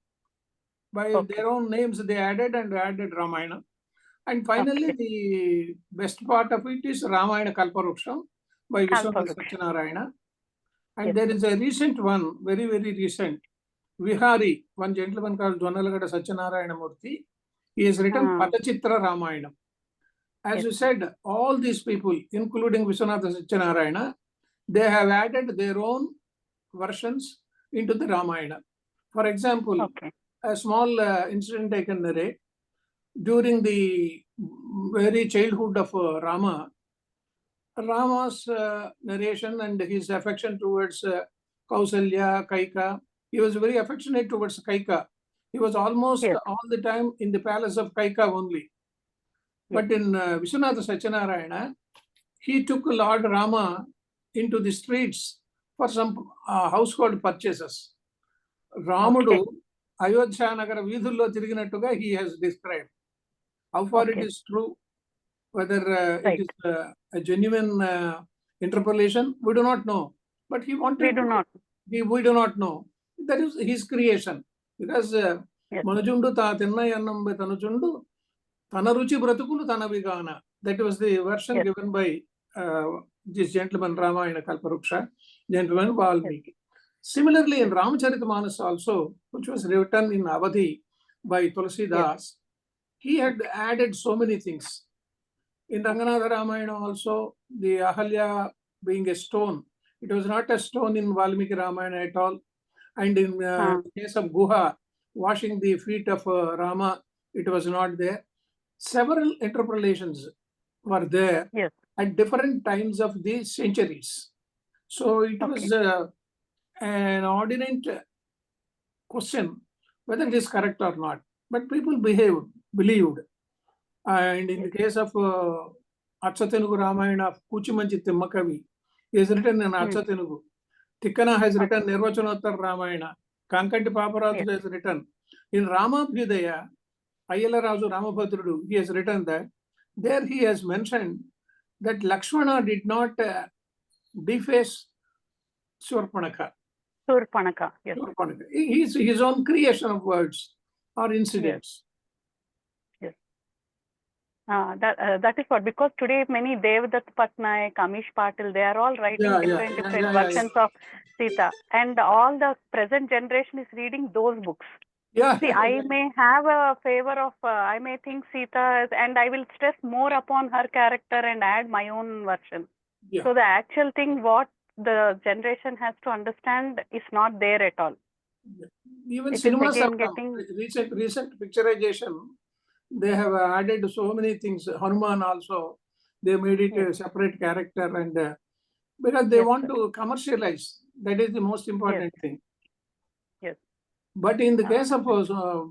[SPEAKER 4] By their own names, they added Ramayana. And finally, the best part of it is Ramayana Kalparuksham by Vishwanath Satyanarayana. And there is a recent one, very, very recent, Vihari, one gentleman called Dwanalagada Satyanarayana Murthy. He has written Patachitra Ramayana. As you said, all these people, including Vishwanath Satyanarayana, they have added their own versions into the Ramayana. For example, a small incident I can narrate. During the very childhood of Rama's narration and his affection towards Kausalya, Kaika, he was very affectionate towards Kaika. He was almost all the time in the palace of Kaika only. But in Vishwanath Satyanarayana, he took Lord Rama into the streets for some household purchases. Ramudu, Ayodhya Nagara Vidhullo Tiriginattuga, he has described. How far it is true, whether it is a genuine interpolation, we do not know. But he wanted we do not know. That is his creation. Because Manujundu ta tinnai annam be tanujundu, tanaruchi bratukulu tanavigana. That was the version given by this gentleman Ramayana Kalparuksha, gentleman Valmiki. Similarly, in Ramcharitamanas also, which was written in Avadhi by Tulsidas, he had added so many things. In Ranganatha Ramayana also, the Ahalya being a stone, it was not a stone in Valmiki Ramayana at all. And in the case of Guha, washing the feet of Rama, it was not there. Several interpolations were there at different times of the centuries. So it was an ordinate question whether it is correct or not. But people believed. And in the case of Achatenugu Ramayana of Kuchimanchi Timmakavi, he has written in Achatenugu. Tikkana has written Nirvachanottara Ramayana. Kankanti Paparaju has written. In Ramabhyudaya, Ayyalaraju Ramabhadrudu, he has written that. There he has mentioned that Lakshmana did not deface Surpanaka.
[SPEAKER 10] Surpanaka, yes.
[SPEAKER 4] Surpanaka. His own creation of words or incidents.
[SPEAKER 10] Yes. That is what, because today many Devdutt Patnaik, Amish Patil, they are all writing different versions of Sita, and all the present generation is reading those books. See, I may have a favor of, I may think Sita, and I will stress more upon her character and add my own version. So the actual thing, what the generation has to understand, is not there at all.
[SPEAKER 4] Even cinemas have come. Recent picturization, they have added so many things. Hanuman also, They made it a
[SPEAKER 10] Yes.
[SPEAKER 4] separate character, and because they
[SPEAKER 10] Yes,
[SPEAKER 4] want
[SPEAKER 10] sir.
[SPEAKER 4] to commercialize. That is the most important thing.
[SPEAKER 10] Yes.
[SPEAKER 4] But in the case of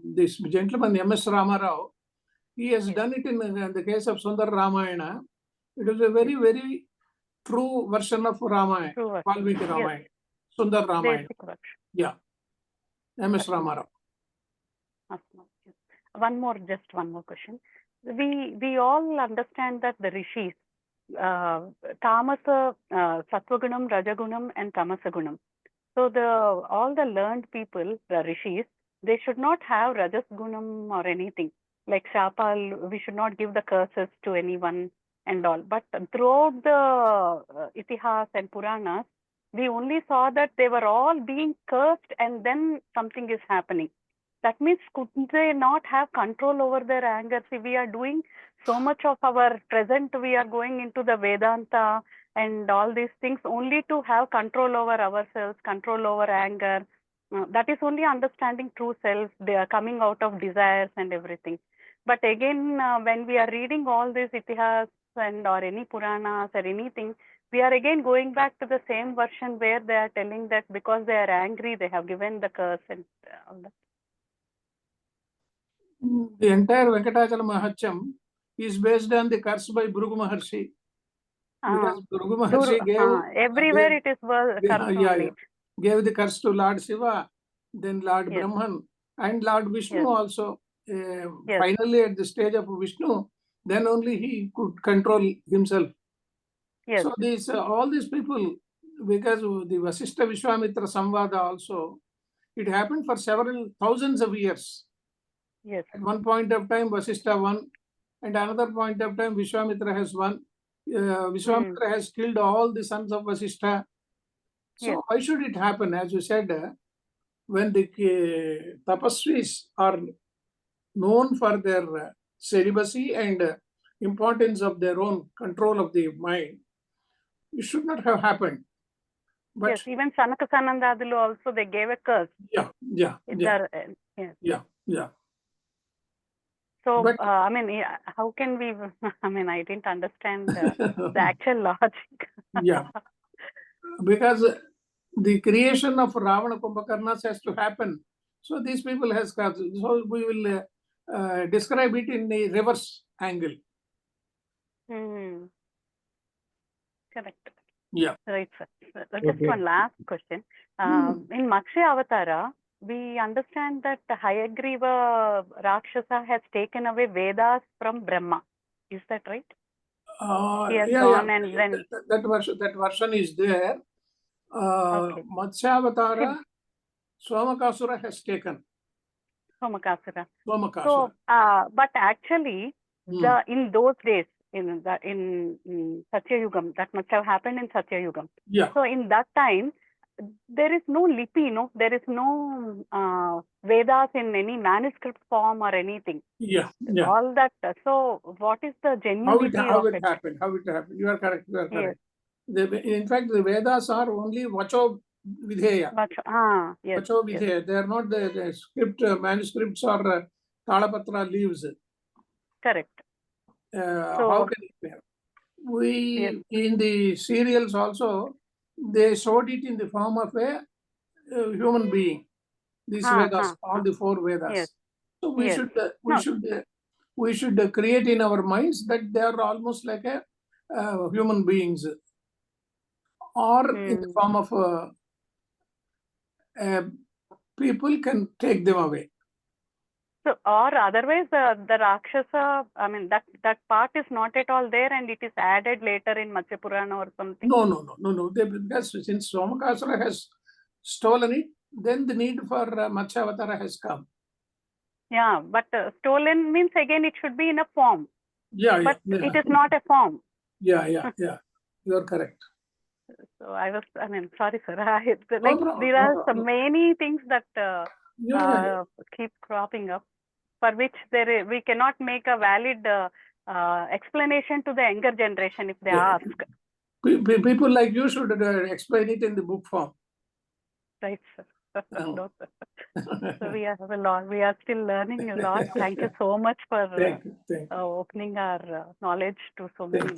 [SPEAKER 4] this gentleman, M.S. Ramarao, he has done it in the case of Sundar Ramayana. It is a very, very true version of Ramayana,
[SPEAKER 10] True version.
[SPEAKER 4] Valmiki
[SPEAKER 10] Yes.
[SPEAKER 4] Ramayana, Sundar Ramayana.
[SPEAKER 10] Basic version.
[SPEAKER 4] Yeah. M.S.
[SPEAKER 10] Asma.
[SPEAKER 4] Ramarao.
[SPEAKER 10] Asma. Yes. Just one more question. We all understand that the rishis, tamasa, sattvagunam, rajagunam, and tamasagunam. So all the learned people, the rishis, they should not have rajas gunam or anything. Like Shapal, we should not give the curses to anyone and all. But throughout the Itihas and Puranas, we only saw that they were all being cursed and then something is happening. That means couldn't they not have control over their anger? See, we are doing so much of our present, we are going into the Vedanta and all these things only to have control over ourselves, control over anger. That is only understanding true self. They are coming out of desires and everything. But again, when we are reading all these Itihas and or any Puranas or anything, we are again going back to the same version where they are telling that because they are angry, they have given the curse and all that.
[SPEAKER 4] The entire Venkatachala Mahatyam is based on the curse by Bhrugu Maharshi. Because Bhrugu Maharshi
[SPEAKER 10] everywhere it is curse only.
[SPEAKER 4] Gave the curse to Lord Shiva, then Lord Brahman, and Lord Vishnu also. Finally, at the stage of Vishnu, then only he could control himself. So these all these people, because the Vasishtha Vishwamitra Samvada also, it happened for several thousands of years. At one point of time, Vasishtha won, and another point of time, Vishwamitra has won. Vishwamitra has killed all the sons of Vasishtha. So why should it happen? As you said, when the tapasvis are known for their celibacy and importance of their own control of the mind, it should not have happened. But
[SPEAKER 10] yes, even Sanaka Sanandadalu also they gave a curse.
[SPEAKER 4] Yeah.
[SPEAKER 10] So,
[SPEAKER 4] But,
[SPEAKER 10] I mean, how can we, I mean, I didn't understand the actual logic.
[SPEAKER 4] Because the creation of Ravana Kumbhakarnas has to happen. So these people has, so we will describe it in a reverse angle.
[SPEAKER 10] Correct.
[SPEAKER 4] Yeah.
[SPEAKER 10] Right, sir. Just one last question. In Matsya Avatara, we understand that Hayagriva Rakshasa has taken away Vedas from Brahma. Is that right? He has gone and then
[SPEAKER 4] that version is there. Matsya Avatara, Somakasura has taken.
[SPEAKER 10] Somakasura. So, but actually, in those days, in Satya Yugam, that must have happened in Satya Yugam. So in that time, there is no lipi, there is no Vedas in any manuscript form or anything. All that. So what is the genuinity
[SPEAKER 4] how it happened? You are correct. In fact, the Vedas are only Vacho Videya. Vacho Videya. They are not the script, manuscripts or Talapatra leaves.
[SPEAKER 10] Correct.
[SPEAKER 4] How can it be? In the serials also, they showed it in the form of a human being. These Vedas, all the 4 Vedas. So we should create in our minds that they are almost like a human beings, or in the form of people can take them away.
[SPEAKER 10] So, or otherwise, the Rakshasa, I mean, that part is not at all there and it is added later in Matsya Purana or something?
[SPEAKER 4] No. Because since Somakasura has stolen it, then the need for Matsya Avatara has come.
[SPEAKER 10] Yeah, but stolen means again it should be in a form. But it is not a form.
[SPEAKER 4] Yeah. You are correct.
[SPEAKER 10] So sorry, sir. There are so many things that keep cropping up, for which we cannot make a valid explanation to the younger generation if they ask.
[SPEAKER 4] People like you should explain it in the book form.
[SPEAKER 10] Right, sir. No, sir. So we have a lot. We are still learning a lot. Thank you so much for
[SPEAKER 4] Thank you.
[SPEAKER 10] opening our knowledge to so many.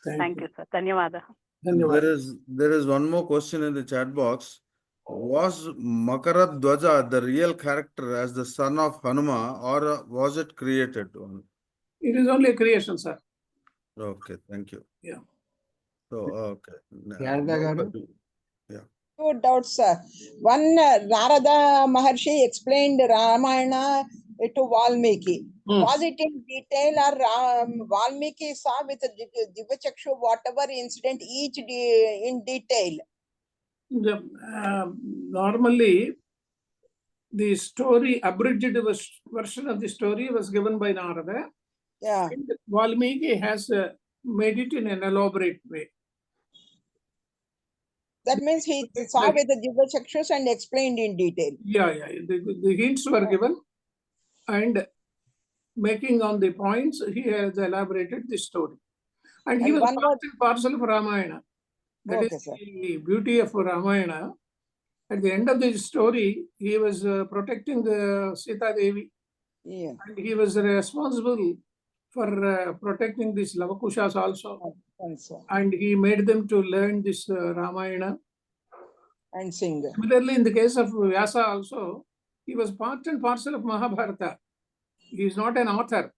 [SPEAKER 10] Thank you, sir. Dhanyawada.
[SPEAKER 2] There is one more question in the chat box. Was Makara Dwaja the real character as the son of Hanuma, or was it created?
[SPEAKER 4] It is only a creation, sir.
[SPEAKER 2] Okay, thank you.
[SPEAKER 4] Yeah.
[SPEAKER 2] So, okay.
[SPEAKER 1] Yarada garu?
[SPEAKER 2] Yeah.
[SPEAKER 7] Two doubts, sir. One, Narada Maharshi explained Ramayana to Valmiki. Was it in detail, or Valmiki saw with Divachakshu whatever incident each in detail?
[SPEAKER 4] Normally, the story, abridged version of the story was given by Narada.
[SPEAKER 7] Yeah.
[SPEAKER 4] And Valmiki has made it in an elaborate way.
[SPEAKER 7] That means he saw with the Divachakshus and explained in detail.
[SPEAKER 4] Yeah. The hints were given, and making on the points, he has elaborated the story. And he was part and parcel of Ramayana. That is the beauty of Ramayana. At the end of the story, he was protecting the Sita Devi.
[SPEAKER 7] Yeah.
[SPEAKER 4] And he was responsible for protecting these Lavakushas also. And he made them to learn this Ramayana.
[SPEAKER 7] And sing.
[SPEAKER 4] Similarly, in the case of Vyasa also, he was part and parcel of Mahabharata. He is not an author.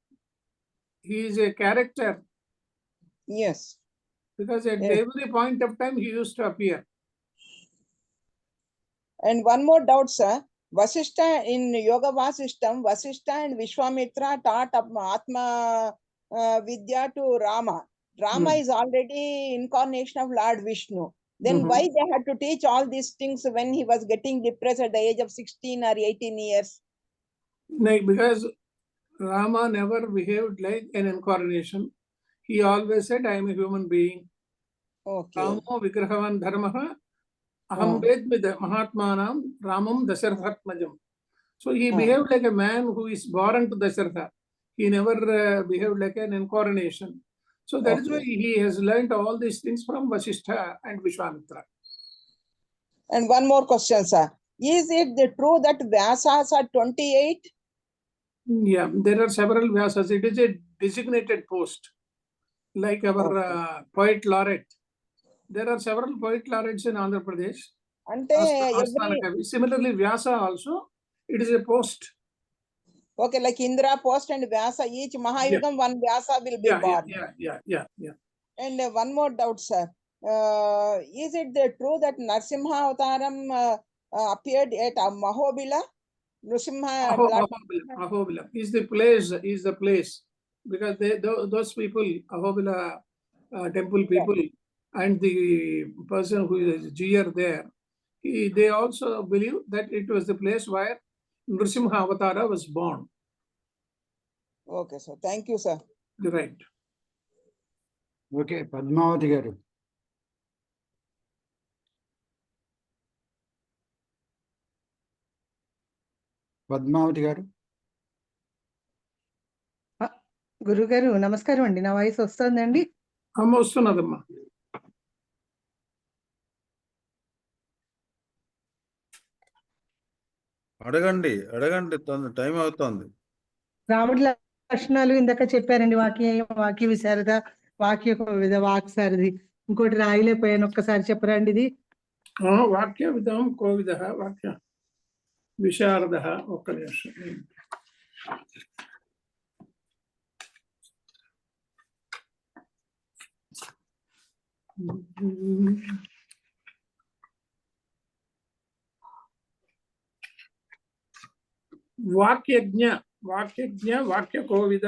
[SPEAKER 4] He is a character.
[SPEAKER 7] Yes.
[SPEAKER 4] Because at every point of time, he used to appear.
[SPEAKER 7] And one more doubt, sir. Vasishta in Yoga Vasishtam, Vasishta and Vishwamitra taught Atma Vidya to Rama. Rama is already incarnation of Lord Vishnu. Then why they had to teach all these things when he was getting depressed at the age of 16 or 18 years?
[SPEAKER 4] No, because Rama never behaved like an incarnation. He always said, I am a human being.
[SPEAKER 7] Okay.
[SPEAKER 4] Ramo Vigrahavan Dharmaha Aham Vedmid Mahatmanam Ramam Dasharathatmajam. So he behaved like a man who is born to Dasharatha. He never behaved like an incarnation. So that is why he has learned all these things from Vasishtha and Vishwamitra.
[SPEAKER 7] And one more question, sir. Is it true that Vyasas are 28?
[SPEAKER 4] Yeah, there are several Vyasas. It is a designated post, like our poet laureate. There are several poet laureates in Andhra Pradesh. Similarly, Vyasa also, it is a post.
[SPEAKER 7] Okay, like Indra post and Vyasa, each Mahayugam, one Vyasa will be born.
[SPEAKER 4] Yeah.
[SPEAKER 7] And one more doubt, sir. Is it true that Narsimha Avtaram appeared at Mahobila?
[SPEAKER 4] Ahobila is the place, because those people, Ahobila temple people, and the person who is Jiyar there, they also believe that it was the place where Nrsimha Avatara was born.
[SPEAKER 7] Okay, sir. Thank you, sir.
[SPEAKER 4] Right.
[SPEAKER 1] Okay, Padmavati garu. Padmavati garu.
[SPEAKER 11] గురుగారు నమస్కారం అండి, నా voice వస్తుందండి?
[SPEAKER 4] వస్తున్నదమ్మా.
[SPEAKER 2] అడగండి time అవుతుంది.
[SPEAKER 11] రాముడి లక్షణాలు ఇందాక చెప్పారండి. వాక్య విశారద, వాక్య కోవిద, వాక్సారథి. ఇంకోటి రాయలేకపోయాను, ఒక్కసారి చెప్పరండి ఇది.
[SPEAKER 4] వాక్య విధం కోవిద, వాక్య విశారద. ఒక్క నిమిషం. వాక్యజ్ఞ, వాక్య కోవిద,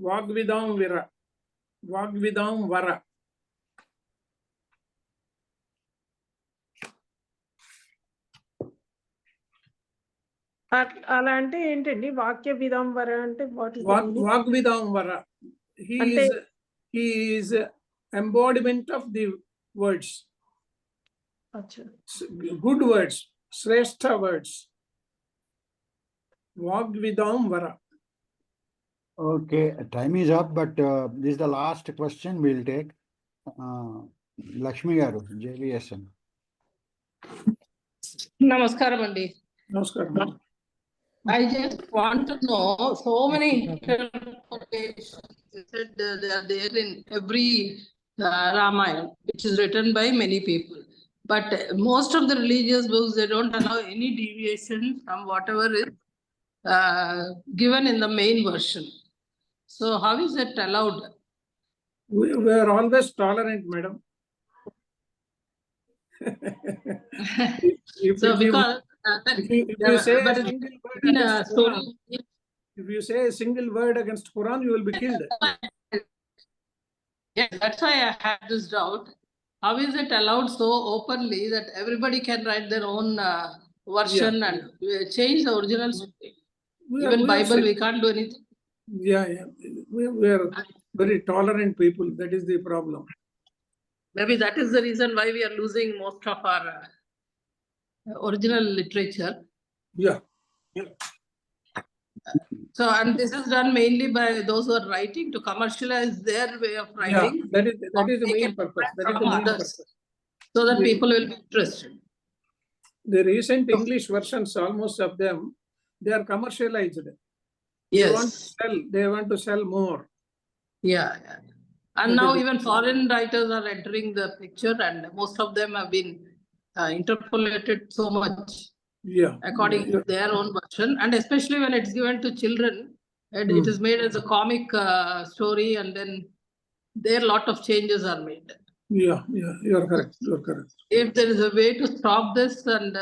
[SPEAKER 4] వాగ్విదాం వర.
[SPEAKER 12] అలా అంటే ఏంటండి? వాక్య విధాం వర అంటే
[SPEAKER 4] వాగ్విదాం వర. He is embodiment of the words. Good words, Shrestha words. Vagvidam Vara.
[SPEAKER 1] Okay, time is up, but this is the last question we'll take. Lakshmi garu, JVSN.
[SPEAKER 13] Namaskaram, Andi.
[SPEAKER 4] Namaskaram.
[SPEAKER 13] I just want to know so many interpretations. You said they are there in every Ramayana, which is written by many people. But most of the religious books, they don't allow any deviation from whatever is given in the main version. So how is it allowed?
[SPEAKER 4] We are always tolerant, madam. if you say a single word against Quran, if you say a single word against Quran, you will be killed.
[SPEAKER 13] Yes, that's why I had this doubt. How is it allowed so openly that everybody can write their own version and change the original story? Even Bible, we can't do anything.
[SPEAKER 4] Yeah. We are very tolerant people. That is the problem.
[SPEAKER 13] Maybe that is the reason why we are losing most of our original literature.
[SPEAKER 4] Yeah.
[SPEAKER 13] So, and this is done mainly by those who are writing to commercialize their way of writing.
[SPEAKER 4] Yeah, that is the main purpose. That is the main purpose.
[SPEAKER 13] So that people will be interested.
[SPEAKER 4] The recent English versions, almost of them, they are commercialized.
[SPEAKER 13] Yes.
[SPEAKER 4] They want to sell more.
[SPEAKER 13] Yeah. And now even foreign writers are entering the picture, and most of them have been interpolated so much according to their own version. And especially when it's given to children, and it is made as a comic story, and then there a lot of changes are made.
[SPEAKER 4] Yeah, you are correct. You are correct.
[SPEAKER 13] If there is a way to stop this, and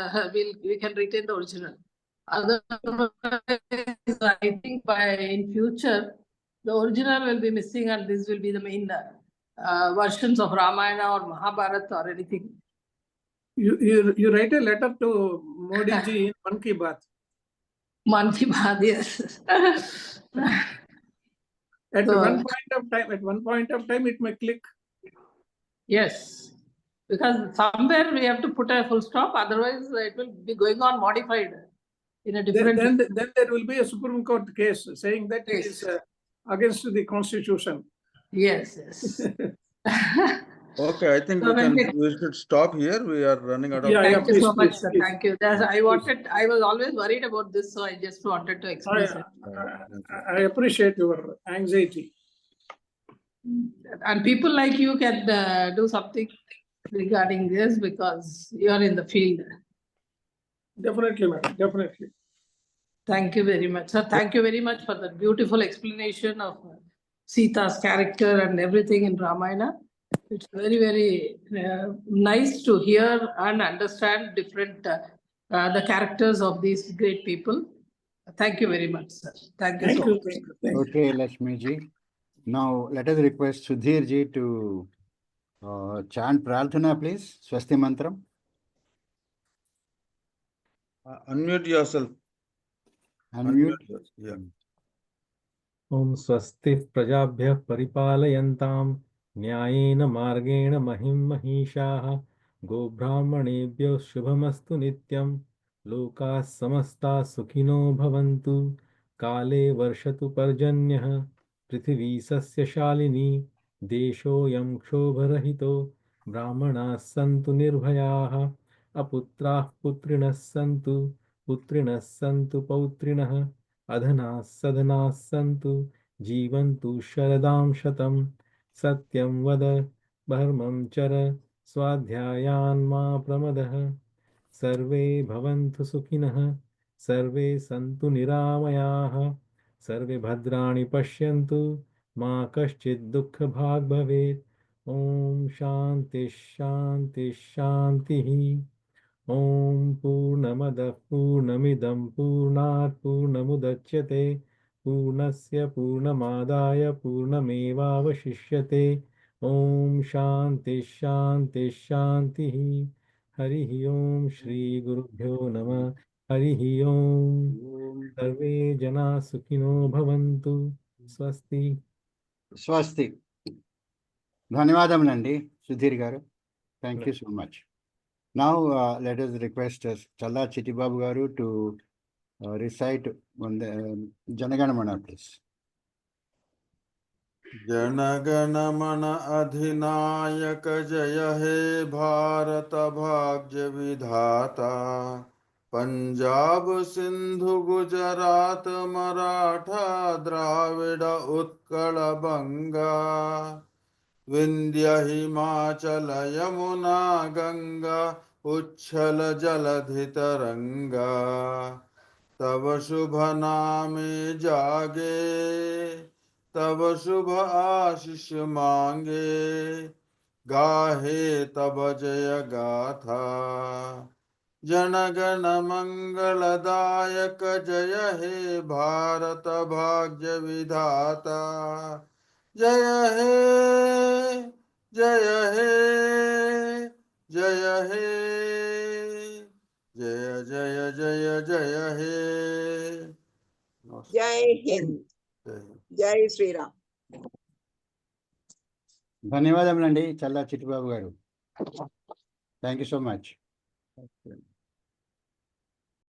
[SPEAKER 13] we can retain the original. Otherwise, I think in future, the original will be missing, and this will be the main versions of Ramayana or Mahabharata or anything.
[SPEAKER 4] You write a letter to Modi ji in Man Ki Baat.
[SPEAKER 13] Man Ki Baat, yes.
[SPEAKER 4] At one point of time, it may click.
[SPEAKER 13] Yes, because somewhere we have to put a full stop. Otherwise, it will be going on modified in a different.
[SPEAKER 4] Then there will be a Supreme Court case saying that it is against the Constitution.
[SPEAKER 13] Yes.
[SPEAKER 2] Okay, I think we should stop here. We are running out of time.
[SPEAKER 13] Thank you so much, sir. Thank you. I was always worried about this, so I just wanted to express it.
[SPEAKER 4] I appreciate your anxiety.
[SPEAKER 13] And people like you can do something regarding this because you are in the field.
[SPEAKER 4] Definitely, madam. Definitely.
[SPEAKER 13] Thank you very much, sir. Thank you very much for the beautiful explanation of Sita's character and everything in Ramayana. It's very, very nice to hear and understand different the characters of these great people. Thank you very much, sir. Thank you so much.
[SPEAKER 1] Okay, Lakshmi ji. Now let us request Sudhir ji to chant Prarthana, please. Swasti Mantram.
[SPEAKER 2] Unmute yourself.
[SPEAKER 1] Unmute.
[SPEAKER 2] Yeah.
[SPEAKER 3] Om Swasti Prajabhyah Paripalayantam Nyayena Margena Mahim Mahishaha Gobrahmanebhyo Shubhamastu Nityam Lokas Samasta Sukhino Bhavantu Kale Varshatu Parjanyah Prithvi Sasya Shalini Desho Yam Kshobarahito Brahmanas Santu Nirbhayaha Aputrah Putrinas Santu Putrinas Santu Pautrinah Adhanas sadhanas santu jivantu sharadam shatam satyam vada bharmam chara swadhyayan ma pramadah sarve bhavantu sukhinah sarve santu niramayah sarve bhadrani pashyantu ma kaschid dukkha bhag bhavet om shanti shanti shanti Om Purnamada Purnamidam Purnat Purnamudachyate Purnasya Purnamadaya Purnameva Vashishyate Om Shanti Shanti Shanti Harihi Om Shri Gurubhyo Nama Harihi Om Sarve Jana Sukhino Bhavantu Swasti
[SPEAKER 1] Swasti. Dhanyavadamulanడి Sudhir garu. Thank you so much. Now let us request Challa Chittibabu garu to recite on the Janaganamana, please.
[SPEAKER 2] जन मन अधिनायक जय हे भारत भाग्य विधाता पंजाब सिंधु गुजरात मराठा द्राविड उत्कल बंगा विंध्य हिमाचल यमुना गंगा उच्छल जलधि तरंगा तब शुभ नामे जागे तब शुभ आशीष मांगे गाहे तब जय गाथा जन गण मंगलदायक जय हे भारत भाग्य विधाता जय हे जय हे जय हे जय जय जय जय हे
[SPEAKER 7] जय हिंद जय శ్రీరామ్
[SPEAKER 1] ధన్యవాదములండి చల్లా చిట్టిబాబు గారు. Thank you so much.